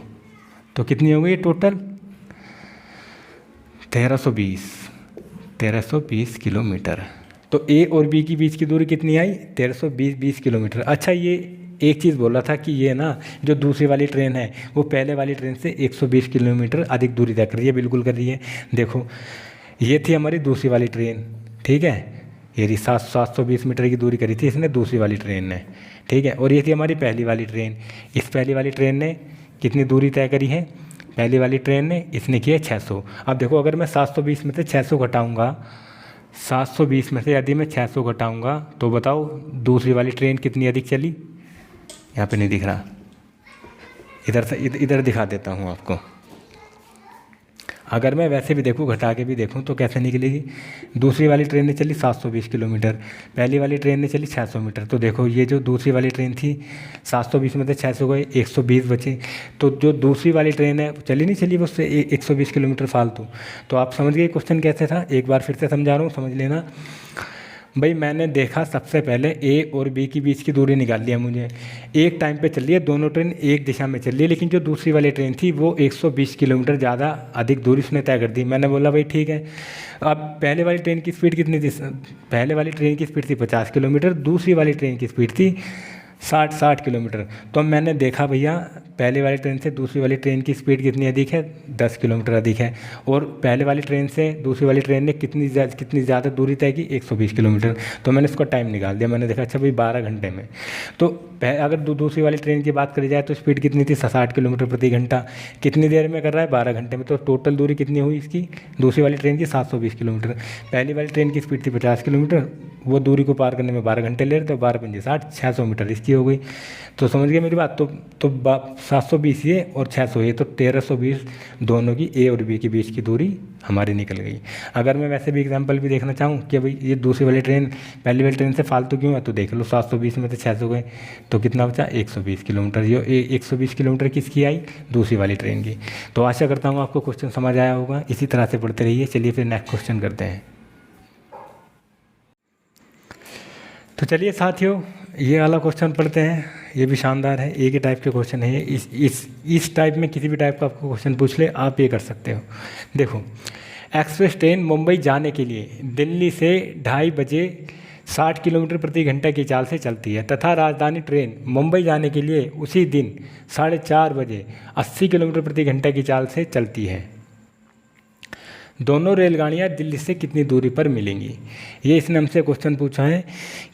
तो कितनी हो गई टोटल, 1320 किलोमीटर। तो ए और बी के बीच की दूरी कितनी आई, 1320 किलोमीटर। अच्छा ये एक चीज़ बोला था कि ये ना जो दूसरी वाली ट्रेन है वो पहले वाली ट्रेन से 120 किलोमीटर अधिक दूरी तय कर रही है, बिल्कुल कर रही है। देखो ये थी हमारी दूसरी वाली ट्रेन, ठीक है, ये 720 मीटर की दूरी करी थी इसने दूसरी वाली ट्रेन ने, ठीक है, और ये थी हमारी पहली वाली ट्रेन। इस पहली वाली ट्रेन ने कितनी दूरी तय करी है, पहली वाली ट्रेन ने, इसने की है 600। अब देखो अगर मैं 720 में से 600 घटाऊँगा, 720 में से यदि मैं 600 घटाऊँगा तो बताओ दूसरी वाली ट्रेन कितनी अधिक चली, यहाँ पे नहीं दिख रहा, इधर दिखा देता हूँ आपको। अगर मैं वैसे भी देखूँ घटा के भी देखूँ तो कैसे निकलेगी, दूसरी वाली ट्रेन ने चली 720 किलोमीटर, पहली वाली ट्रेन ने चली 600 मीटर। तो देखो ये जो दूसरी वाली ट्रेन थी 720 में से 600 गए, 120 बचे। तो जो दूसरी वाली ट्रेन है नहीं चली वो उससे 120 किलोमीटर फालतू। तो आप समझ गए क्वेश्चन कैसे था, एक बार फिर से समझा रहा हूँ, समझ लेना भाई। मैंने देखा सबसे पहले ए और बी के बीच की दूरी निकाल लिया मुझे, एक टाइम पे चल रही है, दोनों ट्रेन एक दिशा में चल रही है, लेकिन जो दूसरी वाली ट्रेन थी वो 120 किलोमीटर ज़्यादा अधिक दूरी उसने तय कर दी। मैंने बोला भाई ठीक है। अब पहले वाली ट्रेन की स्पीड कितनी थी, पहले वाली ट्रेन की स्पीड थी 50 किलोमीटर, दूसरी वाली ट्रेन की स्पीड थी 60 किलोमीटर। तो मैंने देखा भैया पहले वाली ट्रेन से दूसरी वाली ट्रेन की स्पीड कितनी अधिक है, 10 किलोमीटर अधिक है, और पहले वाली ट्रेन से दूसरी वाली ट्रेन ने कितनी ज़्यादा दूरी तय की, 120 किलोमीटर। तो मैंने इसका टाइम निकाल दिया, मैंने देखा अच्छा भाई 12 घंटे में। तो अगर दूसरी वाली ट्रेन की बात करी जाए तो स्पीड कितनी थी, 60 किलोमीटर प्रति घंटा, कितनी देर में कर रहा है, 12 घंटे में। तो टोटल दूरी कितनी हुई इसकी, दूसरी वाली ट्रेन की 720 किलोमीटर, पहली वाली ट्रेन की स्पीड थी 50 किलोमीटर, वो दूरी को पार करने में 12 घंटे ले रहे थे, 12 पंजे 60, 600 मीटर इसकी हो गई। तो समझ गए मेरी बात। तो 720 ये और 600 ये, तो 1320 दोनों की ए और बी के बीच की दूरी हमारी निकल गई। अगर मैं वैसे भी एग्जांपल भी देखना चाहूँ कि भाई ये दूसरी वाली ट्रेन पहली वाली ट्रेन से फालतू क्यों है, तो देख लो 720 में से 600 गए तो कितना बचा 120 किलोमीटर। ये 120 किलोमीटर किसकी आई, दूसरी वाली ट्रेन की। तो आशा करता हूँ आपको क्वेश्चन समझ आया होगा। इसी तरह से पढ़ते रहिए। चलिए फिर नेक्स्ट क्वेश्चन करते हैं। तो चलिए साथियों ये वाला क्वेश्चन पढ़ते हैं। ये भी शानदार है, एक ही टाइप के क्वेश्चन है। इस टाइप में किसी भी टाइप का आपको क्वेश्चन पूछ ले आप ये कर सकते हो। देखो, एक्सप्रेस ट्रेन मुंबई जाने के लिए दिल्ली से 2:30 बजे 60 किलोमीटर प्रति घंटे की चाल से चलती है तथा राजधानी ट्रेन मुंबई जाने के लिए उसी दिन 4:30 बजे 80 किलोमीटर प्रति घंटे की चाल से चलती है। दोनों रेलगाड़ियाँ दिल्ली से कितनी दूरी पर मिलेंगी। ये इसने हमसे क्वेश्चन पूछा है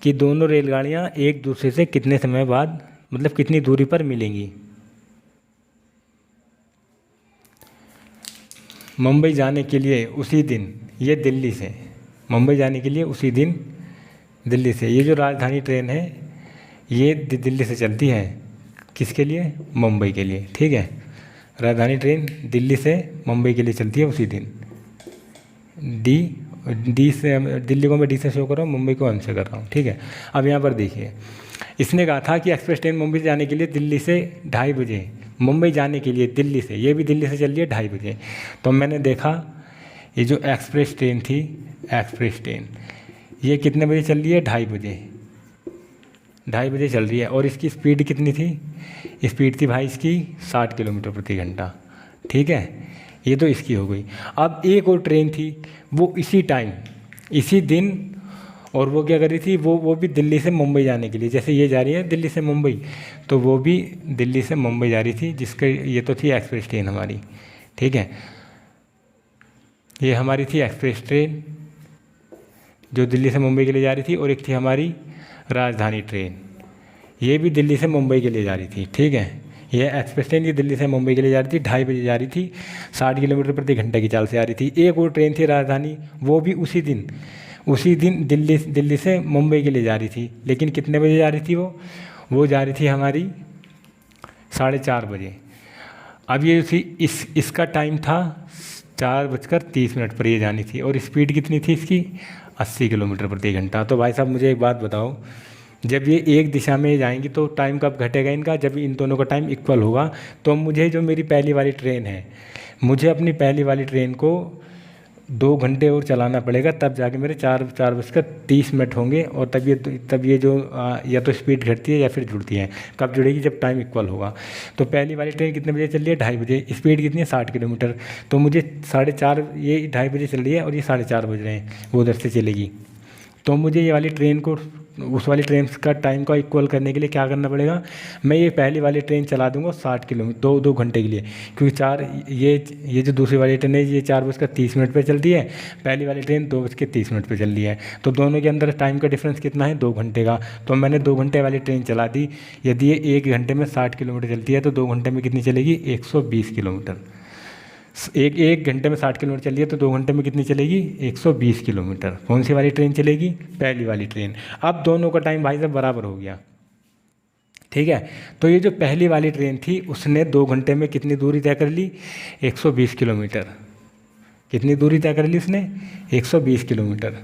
कि दोनों रेलगाड़ियाँ एक दूसरे से कितने समय बाद, मतलब कितनी दूरी पर मिलेंगी। मुंबई जाने के लिए उसी दिन, ये दिल्ली से मुंबई जाने के लिए उसी दिन दिल्ली से, ये जो राजधानी ट्रेन है ये दिल्ली से चलती है, किसके लिए, मुंबई के लिए। ठीक है, राजधानी ट्रेन दिल्ली से मुंबई के लिए चलती है उसी दिन। डी से, दिल्ली को मैं डी से शो कर रहा हूँ, मुंबई को एम से कर रहा हूँ। ठीक है, अब यहाँ पर देखिए इसने कहा था कि एक्सप्रेस ट्रेन मुंबई जाने के लिए दिल्ली से 2:30 बजे, मुंबई जाने के लिए दिल्ली से, ये भी दिल्ली से चल रही है 2:30 बजे। तो मैंने देखा ये जो एक्सप्रेस ट्रेन थी, एक्सप्रेस ट्रेन ये कितने बजे चल रही है, 2:30 बजे, 2:30 बजे चल रही है। और इसकी स्पीड कितनी थी, स्पीड थी भाई इसकी 60 किलोमीटर प्रति घंटा। ठीक है, ये तो इसकी हो गई। अब एक और ट्रेन थी वो इसी टाइम, इसी दिन, और वो क्या कर रही थी, वो भी दिल्ली से मुंबई जाने के लिए, जैसे ये जा रही है दिल्ली से मुंबई, तो वो भी दिल्ली से मुंबई जा रही थी, जिसके ये तो थी एक्सप्रेस ट्रेन हमारी। ठीक है, ये हमारी थी एक्सप्रेस ट्रेन जो दिल्ली से मुंबई के लिए जा रही थी, और एक थी हमारी राजधानी ट्रेन, ये भी दिल्ली से मुंबई के लिए जा रही थी। ठीक है, ये एक्सप्रेस ट्रेन ये दिल्ली से मुंबई के लिए जा रही थी, 2:30 बजे जा रही थी, 60 किलोमीटर प्रति घंटे की चाल से आ रही थी। एक और ट्रेन थी राजधानी, वो भी उसी दिन दिल्ली से मुंबई के लिए जा रही थी, लेकिन कितने बजे जा रही थी वो जा रही थी हमारी 4:30 बजे। अब ये थी इसका टाइम था 4:30 पर ये जानी थी, और स्पीड कितनी थी इसकी 80 किलोमीटर प्रति घंटा। तो भाई साहब मुझे एक बात बताओ, जब ये एक दिशा में जाएंगी तो टाइम कब घटेगा इनका, जब इन दोनों का टाइम इक्वल होगा। तो मुझे जो मेरी पहली वाली ट्रेन है, मुझे अपनी पहली वाली ट्रेन को 2 घंटे और चलाना पड़ेगा, तब जाके मेरे 4:30 होंगे, और तब ये जो या तो स्पीड घटती है या फिर जुड़ती है। कब जुड़ेगी, जब टाइम इक्वल होगा। तो पहली वाली ट्रेन कितने बजे चल रही है, 2:30 बजे, स्पीड कितनी है 60 किलोमीटर। तो मुझे 4:30, ये 2:30 बजे चल रही है और ये 4:30 बज रहे हैं, वो उधर से चलेगी। तो मुझे ये वाली ट्रेन को उस वाली ट्रेन का टाइम को इक्वल करने के लिए क्या करना पड़ेगा, मैं ये पहली वाली ट्रेन चला दूंगा 60 किलोमीटर 2 घंटे के लिए, क्योंकि ये जो दूसरी वाली ट्रेन है ये 4:30 पर चलती है, पहली वाली ट्रेन 2:30 पर चल रही है। तो दोनों के अंदर टाइम का डिफरेंस कितना है, 2 घंटे का। तो मैंने 2 घंटे वाली ट्रेन चला दी। यदि ये 1 घंटे में 60 किलोमीटर चलती है तो 2 घंटे में कितनी चलेगी, 120 किलोमीटर। एक घंटे में 60 किलोमीटर चलिए तो 2 घंटे में कितनी चलेगी, 120 किलोमीटर। कौन सी वाली ट्रेन चलेगी, पहली वाली ट्रेन। अब दोनों का टाइम भाई साहब बराबर हो गया। ठीक है, तो ये जो पहली वाली ट्रेन थी उसने 2 घंटे में कितनी दूरी तय कर ली, 120 किलोमीटर। कितनी दूरी तय कर ली उसने, 120 किलोमीटर।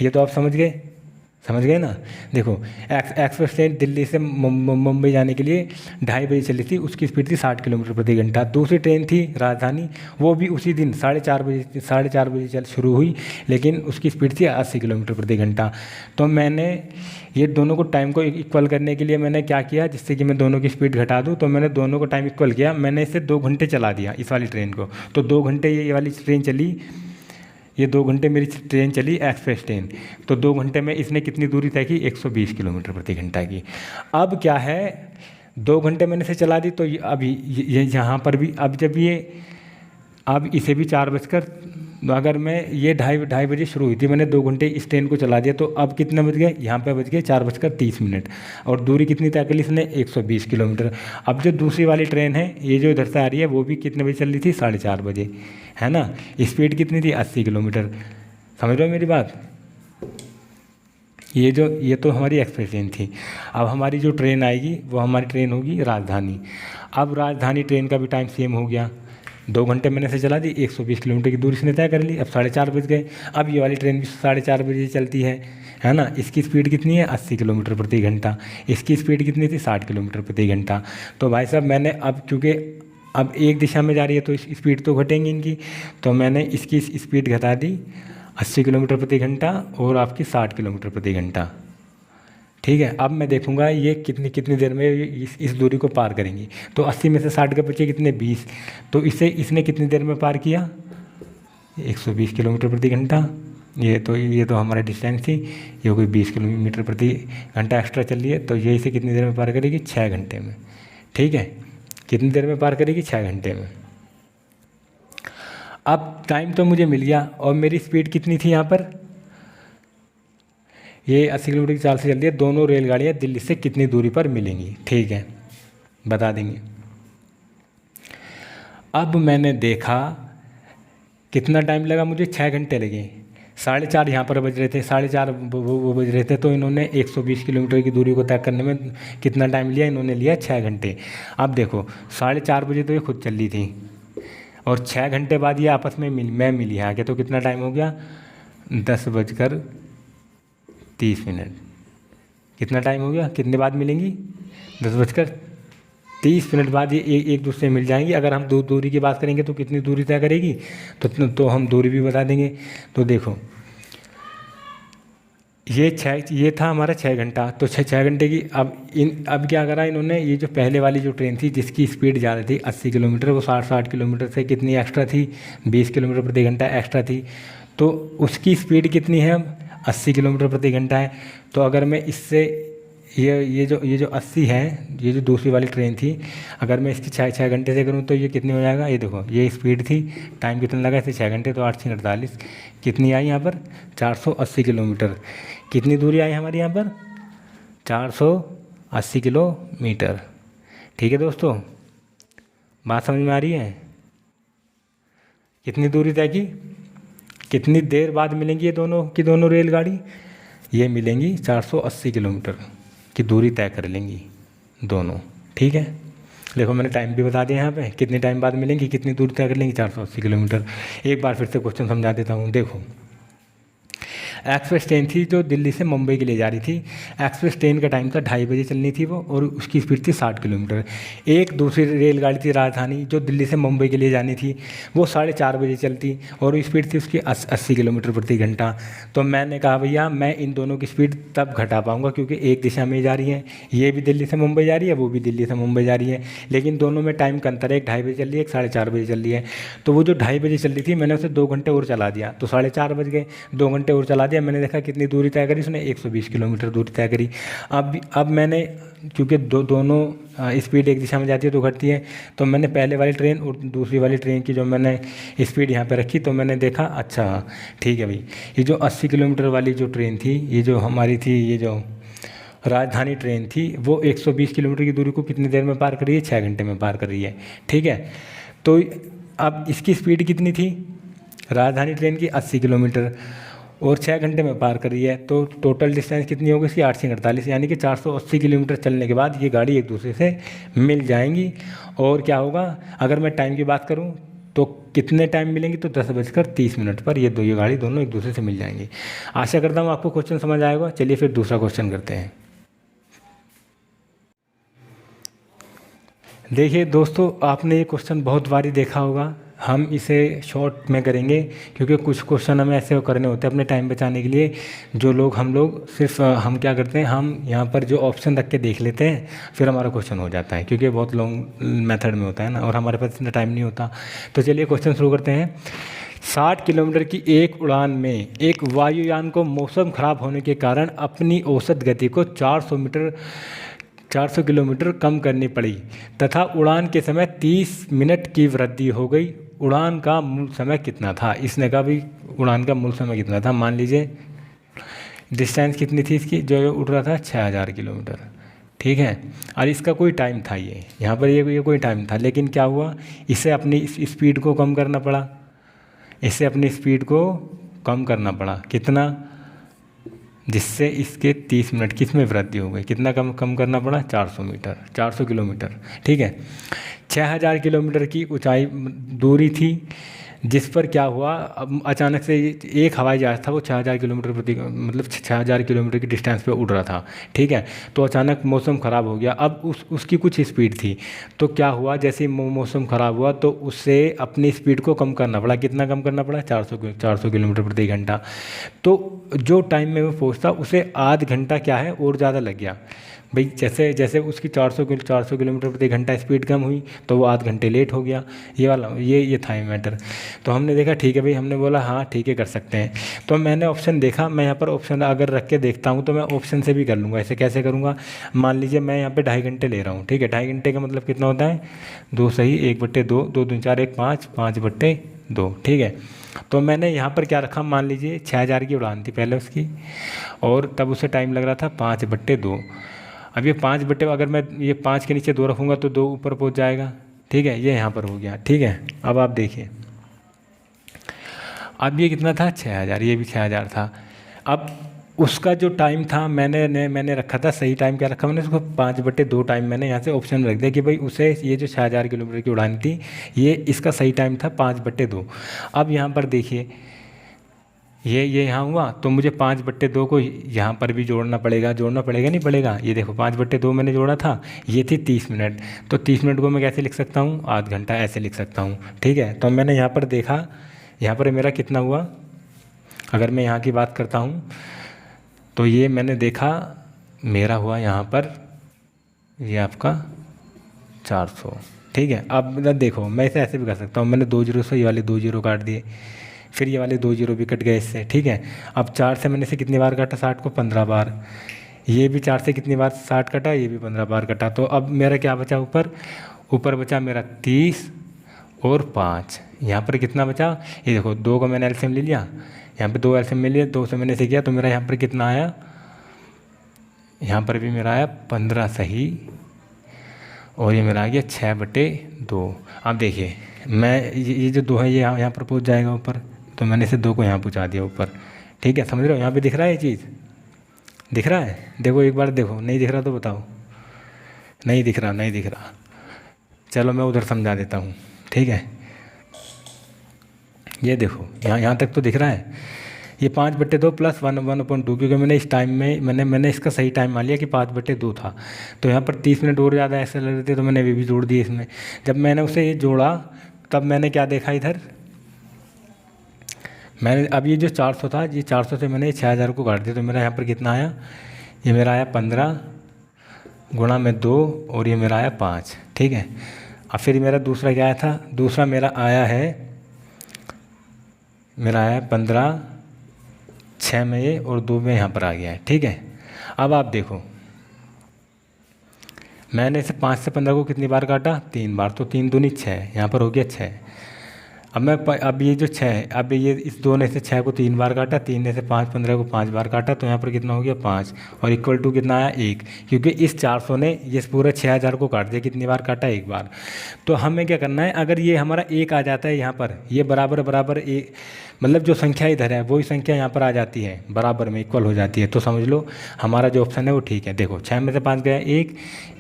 ये तो आप समझ गए ना। देखो एक्सप्रेस ट्रेन दिल्ली से मुंबई जाने के लिए 2:30 बजे चली थी, उसकी स्पीड थी 60 किलोमीटर प्रति घंटा। दूसरी ट्रेन थी राजधानी, वो भी उसी दिन 4:30 बजे शुरू हुई, लेकिन उसकी स्पीड थी 80 किलोमीटर प्रति घंटा। तो मैंने ये दोनों को टाइम को इक्वल करने के लिए मैंने क्या किया, जिससे कि मैं दोनों की स्पीड घटा दूँ, तो मैंने दोनों को टाइम इक्वल किया। मैंने इसे 2 घंटे चला दिया इस वाली ट्रेन को। तो 2 घंटे ये वाली ट्रेन चली, ये 2 घंटे मेरी ट्रेन चली एक्सप्रेस ट्रेन। तो 2 घंटे में इसने कितनी दूरी तय की, 120 किलोमीटर प्रति घंटा की। अब क्या है, 2 घंटे मैंने इसे चला दी, तो अभी ये यहाँ पर भी अब इसे भी 4 अगर मैं ये 2:30 बजे शुरू हुई थी, मैंने 2 घंटे इस ट्रेन को चला दिया, तो अब कितने बज गए, यहाँ पे बज गए 4:30, और दूरी कितनी तय कर ली इसने, 120 किलोमीटर। अब जो दूसरी वाली ट्रेन है ये जो इधर से आ रही है वो भी कितने बजे चल रही थी, 4:30 बजे, है ना। स्पीड कितनी थी, 80 किलोमीटर। समझ रहे हो मेरी बात। ये तो हमारी एक्सप्रेस ट्रेन थी। अब हमारी जो ट्रेन आएगी वो हमारी ट्रेन होगी राजधानी। अब राजधानी ट्रेन का भी टाइम सेम हो गया, 2 घंटे मैंने से चला दी, 120 किलोमीटर की दूरी इसने तय कर ली। अब 4:30 बज गए। अब ये वाली ट्रेन भी 4:30 बजे चलती है ना। इसकी स्पीड कितनी है? 80 किलोमीटर प्रति घंटा। इसकी स्पीड कितनी थी? 60 किलोमीटर प्रति घंटा। तो भाई साहब मैंने अब चूँकि अब एक दिशा में जा रही है तो स्पीड तो घटेंगी इनकी, तो मैंने इसकी स्पीड घटा दी 80 किलोमीटर प्रति घंटा और आपकी 60 किलोमीटर प्रति घंटा। ठीक है, अब मैं देखूंगा ये कितनी देर में इस दूरी को पार करेंगी। तो 80 में से 60 के बचे कितने? 20। तो इसने कितनी देर में पार किया? 120 किलोमीटर प्रति घंटा। ये तो हमारा डिस्टेंस थी, ये कोई 20 किलोमीटर प्रति घंटा एक्स्ट्रा चल रही है। तो ये इसे कितनी देर में पार करेगी? 6 घंटे में। ठीक है, कितनी देर में पार करेगी? 6 घंटे में। अब टाइम तो मुझे मिल गया और मेरी स्पीड कितनी थी यहाँ पर? ये 80 किलोमीटर की चाल से चल रही है। दोनों रेलगाड़ियाँ दिल्ली से कितनी दूरी पर मिलेंगी? ठीक है, बता देंगे। अब मैंने देखा कितना टाइम लगा मुझे? 6 घंटे लगे। 4:30 यहाँ पर बज रहे थे, 4:30 वो बज रहे थे। तो इन्होंने 120 किलोमीटर की दूरी को तय करने में कितना टाइम लिया? इन्होंने लिया 6 घंटे। अब देखो 4:30 बजे तो ये खुद चल रही थी और 6 घंटे बाद ये आपस में मैं मिली है आगे। तो कितना टाइम हो गया? 10:30। कितना टाइम हो गया? कितने बाद मिलेंगी? 10:30 बाद ये एक दूसरे मिल जाएंगी। अगर हम दूरी की बात करेंगे तो कितनी दूरी तय करेगी, तो हम दूरी भी बता देंगे। तो देखो ये था हमारा 6 घंटा। तो 6 घंटे की अब क्या करा इन्होंने? ये जो पहले वाली जो ट्रेन थी जिसकी स्पीड ज़्यादा थी 80 किलोमीटर, वो 60 किलोमीटर से कितनी एक्स्ट्रा थी? 20 किलोमीटर प्रति घंटा एक्स्ट्रा थी। तो उसकी स्पीड कितनी है अब? 80 किलोमीटर प्रति घंटा है। तो अगर मैं इससे ये जो 80 है, ये जो दूसरी वाली ट्रेन थी, अगर मैं इसकी 6 घंटे से करूँ तो ये कितनी हो जाएगा? ये देखो ये स्पीड थी, टाइम कितना लगा इसे? 6 घंटे। तो 8 × 48 कितनी आई यहाँ पर? 480 किलोमीटर। कितनी दूरी आई हमारी यहाँ पर? 480 किलोमीटर। ठीक है दोस्तों, बात समझ में आ रही है? कितनी दूरी तय की? कितनी देर बाद मिलेंगी ये दोनों रेलगाड़ी? ये मिलेंगी 480 किलोमीटर की दूरी तय कर लेंगी दोनों। ठीक है, देखो मैंने टाइम भी बता दिया यहाँ पे, कितने टाइम बाद मिलेंगी, कितनी दूरी तय कर लेंगी? 480 किलोमीटर। एक बार फिर से क्वेश्चन समझा देता हूँ। देखो एक्सप्रेस ट्रेन थी जो दिल्ली से मुंबई के लिए जा रही थी। एक्सप्रेस ट्रेन का टाइम था 2:30 बजे चलनी थी वो, और उसकी स्पीड थी 60 किलोमीटर। एक दूसरी रेलगाड़ी थी राजधानी जो दिल्ली से मुंबई के लिए जानी थी, वो 4:30 बजे चलती और स्पीड थी उसकी 80 किलोमीटर प्रति घंटा। तो मैंने कहा भैया मैं इन दोनों की स्पीड तब घटा पाऊँगा क्योंकि एक दिशा में जा रही है, ये भी दिल्ली से मुंबई जा रही है, वो भी दिल्ली से मुंबई जा रही है, लेकिन दोनों में टाइम का अंतर है। एक 2:30 बजे चल रही है, एक 4:30 बजे चल रही है। तो वो जो 2:30 बजे चल रही थी मैंने उसे 2 घंटे और चला दिया, तो 4:30 बज गए। 2 घंटे और चला दिया, मैंने देखा कितनी दूरी तय करी उसने? 120 किलोमीटर दूरी तय करी। अब मैंने क्योंकि दोनों स्पीड एक दिशा में जाती है तो घटती है, तो मैंने पहले वाली ट्रेन और दूसरी वाली ट्रेन की जो मैंने स्पीड यहाँ पे रखी, तो मैंने देखा अच्छा ठीक है भाई, ये जो 80 किलोमीटर वाली जो ट्रेन थी, ये जो हमारी थी, ये जो राजधानी ट्रेन थी, वो 120 किलोमीटर की दूरी को कितनी देर में पार कर रही है? 6 घंटे में पार कर रही है। ठीक है, तो अब इसकी स्पीड कितनी थी राजधानी ट्रेन की? 80 किलोमीटर, और 6 घंटे में पार कर रही है। तो टोटल डिस्टेंस कितनी होगी इसकी? 8 × 48, यानी कि 480 किलोमीटर चलने के बाद ये गाड़ी एक दूसरे से मिल जाएंगी। और क्या होगा, अगर मैं टाइम की बात करूं तो कितने टाइम मिलेंगी? तो 10:30 पर ये गाड़ी दोनों एक दूसरे से मिल जाएंगी। आशा करता हूँ आपको क्वेश्चन समझ आएगा। चलिए फिर दूसरा क्वेश्चन करते हैं। देखिए दोस्तों, आपने ये क्वेश्चन बहुत बारी देखा होगा, हम इसे शॉर्ट में करेंगे क्योंकि कुछ क्वेश्चन हमें ऐसे करने होते हैं अपने टाइम बचाने के लिए। हम लोग सिर्फ हम क्या करते हैं, हम यहाँ पर जो ऑप्शन रख के देख लेते हैं, फिर हमारा क्वेश्चन हो जाता है क्योंकि बहुत लॉन्ग मेथड में होता है ना, और हमारे पास इतना टाइम नहीं होता। तो चलिए क्वेश्चन शुरू करते हैं। 60 किलोमीटर की एक उड़ान में एक वायुयान को मौसम खराब होने के कारण अपनी औसत गति को 400 किलोमीटर कम करनी पड़ी तथा उड़ान के समय 30 मिनट की वृद्धि हो गई। उड़ान का मूल समय कितना था? इसने कहा भी उड़ान का मूल समय कितना था। मान लीजिए डिस्टेंस कितनी थी इसकी, जो उड़ रहा था 6000 किलोमीटर। ठीक है, और इसका कोई टाइम था, ये यहाँ पर ये कोई टाइम था, लेकिन क्या हुआ, इसे अपनी स्पीड को कम करना पड़ा। इसे अपनी स्पीड को कम करना पड़ा। कितना? जिससे इसके 30 मिनट की इसमें वृद्धि हो गई। कितना कम कम करना पड़ा? 400 मीटर, 400 किलोमीटर, ठीक है। 6000 किलोमीटर की ऊंचाई दूरी थी, जिस पर क्या हुआ, अब अचानक से एक हवाई जहाज़ था, वो 6000 किलोमीटर प्रति मतलब 6000 किलोमीटर की डिस्टेंस पे उड़ रहा था, ठीक है। तो अचानक मौसम ख़राब हो गया। अब उसकी कुछ स्पीड थी, तो क्या हुआ, जैसे ही मौसम ख़राब हुआ तो उससे अपनी स्पीड को कम करना पड़ा। कितना कम करना पड़ा? 400 किलोमीटर प्रति घंटा। तो जो टाइम में वो पहुँचता उसे आध घंटा क्या है और ज़्यादा लग गया भाई। जैसे जैसे उसकी 400 किलोमीटर प्रति घंटा स्पीड कम हुई तो वो आध घंटे लेट हो गया। ये वाला ये था ये मैटर। तो हमने देखा ठीक है भाई, हमने बोला हाँ ठीक है कर सकते हैं। तो मैंने ऑप्शन देखा, मैं यहाँ पर ऑप्शन अगर रख के देखता हूँ तो मैं ऑप्शन से भी कर लूँगा। ऐसे कैसे करूँगा? मान लीजिए मैं यहाँ पे 2.5 घंटे ले रहा हूँ, ठीक है। 2.5 घंटे का मतलब कितना होता है? 2 सही 1/2, 2 2 4 1 5, 5/2, ठीक है। तो मैंने यहाँ पर क्या रखा, मान लीजिए 6000 की उड़ान थी पहले उसकी, और तब उसे टाइम लग रहा था 5/2। अब ये 5/, अगर मैं ये 5 के नीचे 2 रखूँगा तो 2 ऊपर पहुँच जाएगा, ठीक है। ये यहाँ पर हो गया, ठीक है। अब आप देखिए, अब ये कितना था? 6000, ये भी 6000 था। अब उसका जो टाइम था मैंने रखा था, सही टाइम क्या रखा मैंने उसको? 5/2 टाइम मैंने यहाँ से ऑप्शन रख दिया कि भाई उसे ये जो 6000 किलोमीटर की उड़ान थी, ये इसका सही टाइम था 5/2। अब यहाँ पर देखिए, ये यहाँ हुआ तो मुझे 5/2 को यहाँ पर भी जोड़ना पड़ेगा नहीं पड़ेगा? ये देखो 5/2 मैंने जोड़ा था, ये थी 30 मिनट। तो 30 मिनट को मैं कैसे लिख सकता हूँ? आध घंटा ऐसे लिख सकता हूँ, ठीक है। तो मैंने यहाँ पर देखा, यहाँ पर मेरा कितना हुआ, अगर मैं यहाँ की बात करता हूँ तो ये मैंने देखा मेरा हुआ यहाँ पर ये आपका 400, ठीक है। अब देखो मैं इसे ऐसे भी कर सकता हूँ, मैंने 2 जीरो से ये वाले 2 जीरो काट दिए, फिर ये वाले 2 जीरो भी कट गए इससे, ठीक है। अब 4 से मैंने इसे कितनी बार काटा? 60 को 15 बार। ये भी 4 से कितनी बार 60 कटा? ये भी 15 बार कटा। तो अब मेरा क्या बचा? ऊपर बचा मेरा 30 और 5। यहाँ पर कितना बचा? ये देखो 2 का मैंने एलसीएम ले लिया, यहाँ पे 2 एलसीएम ले लिया, 2 से मैंने इसे किया तो मेरा यहाँ पर कितना आया? यहाँ पर भी मेरा आया 15 सही, और ये मेरा आ गया 6/2। अब देखिए मैं ये जो 2 है ये यहाँ पर पहुँच जाएगा ऊपर, तो मैंने इसे 2 को यहाँ पहुँचा दिया ऊपर, ठीक है। समझ रहे हो? यहाँ पे दिख रहा है ये चीज़, दिख रहा है? देखो एक बार देखो, नहीं दिख रहा तो बताओ। नहीं दिख रहा, चलो मैं उधर समझा देता हूँ, ठीक है। ये देखो यहाँ तक तो दिख रहा है। ये 5/2 प्लस 1/2, क्योंकि मैंने इस टाइम में मैंने इसका सही टाइम मान लिया कि 5/2 था। तो यहाँ पर 30 मिनट और ज़्यादा ऐसे लग रहे थे तो मैंने भी जोड़ दिए इसमें। जब मैंने उसे ये जोड़ा तब मैंने क्या देखा इधर, मैंने अब ये जो 400 था, ये 400 से मैंने 6000 को काट दिया तो मेरा यहाँ पर कितना आया? ये मेरा आया 15 गुणा में 2, और ये मेरा आया 5, ठीक है। अब फिर मेरा दूसरा क्या आया था? दूसरा मेरा आया 15, 6 में ये और 2 में यहाँ पर आ गया है, ठीक है। अब आप देखो मैंने इसे 5 से 15 को कितनी बार काटा? 3 बार, तो 3 दूनी 6, यहाँ पर हो गया 6। अब ये जो 6 है, अब ये इस 2 ने से 6 को 3 बार काटा, 3 ने से 5 15 को 5 बार काटा, तो यहाँ पर कितना हो गया? 5, और इक्वल टू कितना आया? 1, क्योंकि इस 400 ने ये पूरे 6000 को काट दिया। कितनी बार काटा? 1 बार। तो हमें क्या करना है, अगर ये हमारा 1 आ जाता है यहाँ पर, ये बराबर एक मतलब जो संख्या इधर है वही संख्या यहाँ पर आ जाती है, बराबर में इक्वल हो जाती है, तो समझ लो हमारा जो ऑप्शन है वो ठीक है। देखो 6 में से 5 गया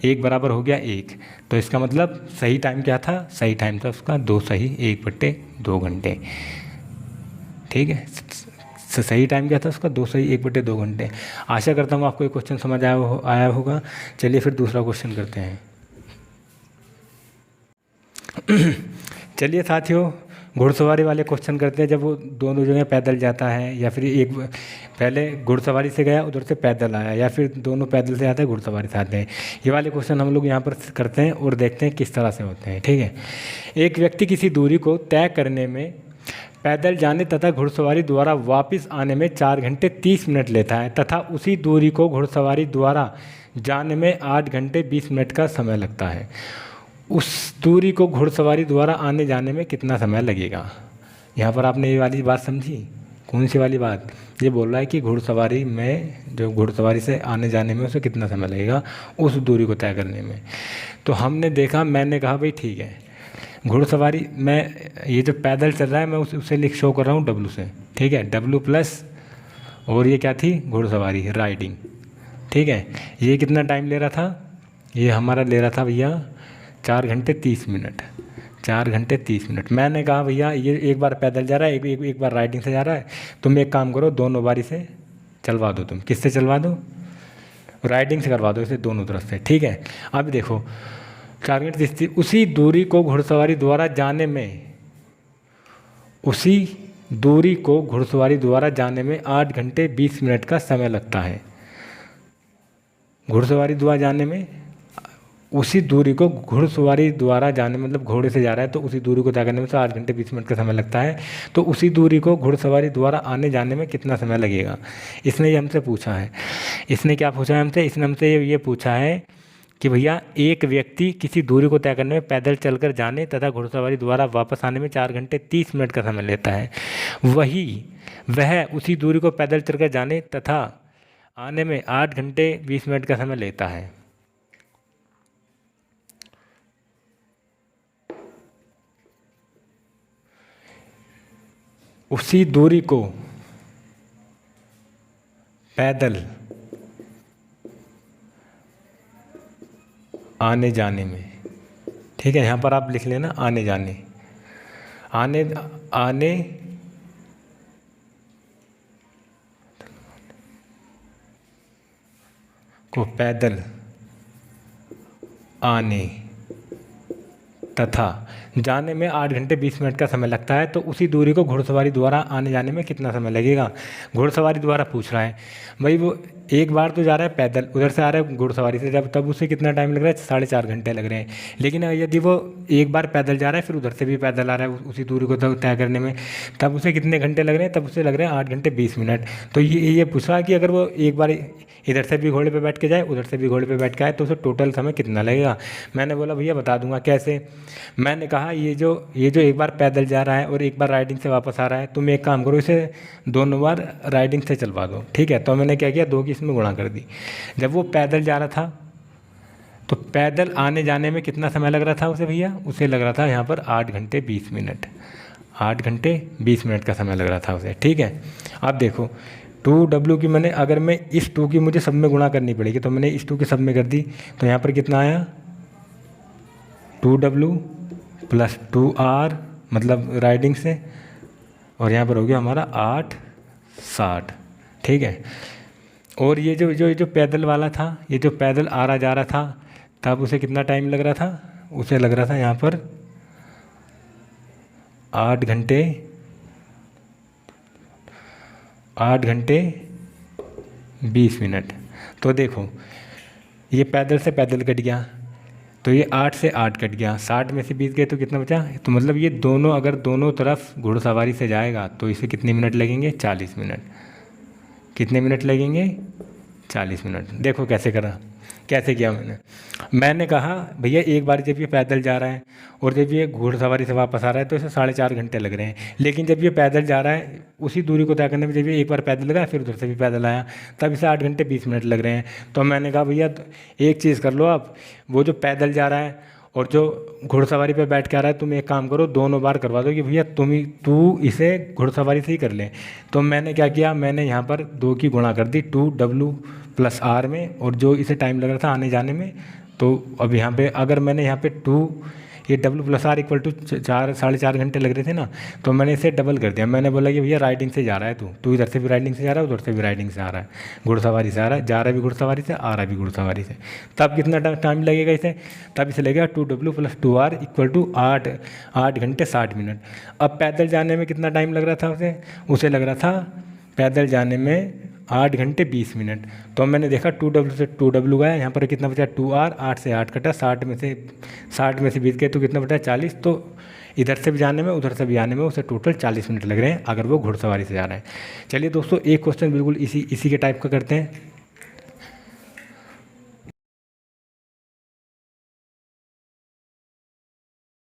1 बराबर हो गया 1, तो इसका मतलब सही टाइम क्या था? सही टाइम था उसका 2 सही 1/2 घंटे, ठीक है। सही टाइम क्या था उसका? 2 सही 1/2 घंटे। आशा करता हूँ आपको ये क्वेश्चन समझ आया होगा। चलिए फिर दूसरा क्वेश्चन करते हैं। चलिए साथियों, घुड़सवारी वाले क्वेश्चन करते हैं। जब वो दोनों जगह पैदल जाता है, या फिर एक पहले घुड़सवारी से गया उधर से पैदल आया, या फिर दोनों पैदल से आते हैं घुड़सवारी से आते हैं, ये वाले क्वेश्चन हम लोग यहाँ पर करते हैं और देखते हैं किस तरह से होते हैं, ठीक है। एक व्यक्ति किसी दूरी को तय करने में पैदल जाने तथा घुड़सवारी द्वारा वापस आने में 4 घंटे 30 मिनट लेता है, तथा उसी दूरी को घुड़सवारी द्वारा जाने में 8 घंटे 20 मिनट का समय लगता है। उस दूरी को घुड़सवारी द्वारा आने जाने में कितना समय लगेगा? यहाँ पर आपने ये वाली बात समझी? कौन सी वाली बात? ये बोल रहा है कि घुड़सवारी में, जो घुड़सवारी से आने जाने में उसे कितना समय लगेगा उस दूरी को तय करने में। तो हमने देखा, मैंने कहा भाई ठीक है, घुड़सवारी में ये जो पैदल चल रहा है मैं उसे शो कर रहा हूँ W से, ठीक है। W प्लस और ये क्या थी, घुड़सवारी, राइडिंग। ठीक है, ये कितना टाइम ले रहा था, ये हमारा ले रहा था भैया 4 घंटे 30 मिनट, 4 घंटे 30 मिनट। मैंने कहा भैया ये एक बार पैदल जा रहा है, एक बार राइडिंग से जा रहा है, तुम एक काम करो, दोनों बारी से चलवा दो। तुम किससे चलवा दो, राइडिंग से करवा दो इसे दोनों तरफ से। ठीक है, अब देखो 4 घंटे 30, उसी दूरी को घुड़सवारी द्वारा जाने में, उसी दूरी को घुड़सवारी द्वारा जाने में 8 घंटे 20 मिनट का समय लगता है। घुड़सवारी द्वारा जाने में, उसी दूरी को घुड़सवारी द्वारा जाने, मतलब घोड़े से जा रहा है तो उसी दूरी को तय करने में तो 8 घंटे 20 मिनट का समय लगता है। तो उसी दूरी को घुड़सवारी द्वारा आने जाने में कितना समय लगेगा, इसने ये हमसे पूछा है। इसने क्या पूछा है हमसे, इसने हमसे ये पूछा है कि भैया एक व्यक्ति किसी दूरी को तय करने में पैदल चलकर जाने तथा घुड़सवारी द्वारा वापस आने में 4 घंटे 30 मिनट का समय लेता है, वह उसी दूरी को पैदल चलकर जाने तथा आने में 8 घंटे 20 मिनट का समय लेता है। उसी दूरी को पैदल आने जाने में, ठीक है, यहाँ पर आप लिख लेना आने जाने, आने को पैदल आने तथा जाने में 8 घंटे 20 मिनट का समय लगता है। तो उसी दूरी को घुड़सवारी द्वारा आने जाने में कितना समय लगेगा, घुड़सवारी द्वारा पूछ रहा है भाई। वो एक बार तो जा रहा है पैदल, उधर से आ रहा है घुड़सवारी से, जब तब उसे कितना टाइम लग रहा है, 4.5 घंटे लग रहे हैं। लेकिन यदि वो एक बार पैदल जा रहा है फिर उधर से भी पैदल आ रहा है उसी दूरी को तय करने में, तब उसे कितने घंटे लग रहे हैं, तब उसे लग रहे हैं 8 घंटे 20 मिनट। तो ये पूछा कि अगर वो एक बार इधर से भी घोड़े पे बैठ के जाए, उधर से भी घोड़े पे बैठ के आए, तो उसे टोटल समय कितना लगेगा। मैंने बोला भैया बता दूंगा कैसे। मैंने कहा ये जो एक बार पैदल जा रहा है और एक बार राइडिंग से वापस आ रहा है, तुम एक काम करो, इसे दोनों बार राइडिंग से चलवा दो। ठीक है, तो मैंने क्या किया, 2 की इसमें गुणा कर दी। जब वो पैदल जा रहा था तो पैदल आने जाने में कितना समय लग रहा था उसे भैया, उसे लग रहा था यहाँ पर 8 घंटे 20 मिनट, 8 घंटे 20 मिनट का समय लग रहा था उसे। ठीक है, अब देखो 2W की मैंने, अगर मैं इस 2 की मुझे सब में गुणा करनी पड़ेगी, तो मैंने इस 2 की सब में कर दी, तो यहाँ पर कितना आया 2W प्लस 2R मतलब राइडिंग से, और यहाँ पर हो गया हमारा 860। ठीक है, और ये जो पैदल वाला था, ये जो पैदल आ रहा जा रहा था, तब उसे कितना टाइम लग रहा था, उसे लग रहा था यहाँ पर 8 घंटे 20 मिनट। तो देखो ये पैदल से पैदल कट गया, तो ये 8 से 8 कट गया, 60 में से 20 गए तो कितना बचा। तो मतलब ये दोनों, अगर दोनों तरफ घुड़सवारी से जाएगा तो इसे कितने मिनट लगेंगे, 40 मिनट। कितने मिनट लगेंगे, 40 मिनट। देखो कैसे करा, कैसे किया मैंने कहा भैया एक बार जब ये पैदल जा रहा है और जब ये घुड़सवारी से वापस आ रहा है तो इसे 4.5 घंटे लग रहे हैं। लेकिन जब ये पैदल जा रहा है उसी दूरी को तय करने में, जब ये एक बार पैदल लगा फिर उधर से भी पैदल आया, तब इसे 8 घंटे 20 मिनट लग रहे हैं। तो मैंने कहा भैया एक चीज़ कर लो आप, वो जो पैदल जा रहा है और जो घुड़सवारी पे बैठ के आ रहा है, तुम एक काम करो दोनों बार करवा दो कि भैया तू इसे घुड़सवारी से ही कर ले। तो मैंने क्या किया, मैंने यहाँ पर 2 की गुणा कर दी 2W प्लस R में, और जो इसे टाइम लग रहा था आने जाने में, तो अब यहाँ पे अगर मैंने यहाँ पे 2 ये W plus R equal to 4.5 घंटे लग रहे थे ना, तो मैंने इसे डबल कर दिया। मैंने बोला कि भैया राइडिंग से जा रहा है तू इधर से भी राइडिंग से जा रहा है, उधर से भी राइडिंग से आ रहा है, घुड़सवारी से आ रहा है, जा रहा है भी घुड़सवारी से, आ रहा भी घुड़सवारी से, तब कितना टाइम लगेगा इसे, तब इसे लगेगा 2W plus 2R equal to 8 घंटे 60 मिनट। अब पैदल जाने में कितना टाइम लग रहा था उसे लग रहा था पैदल जाने में 8 घंटे 20 मिनट। तो मैंने देखा 2W से 2W गया, यहाँ पर कितना बचा 2R, 8 से 8 कटा, 60 में से 20 गए तो कितना बचा 40। तो इधर से भी जाने में उधर से भी आने में उसे टोटल 40 मिनट लग रहे हैं अगर वो घुड़सवारी से जा रहे हैं। चलिए दोस्तों एक क्वेश्चन बिल्कुल इसी के टाइप का करते हैं।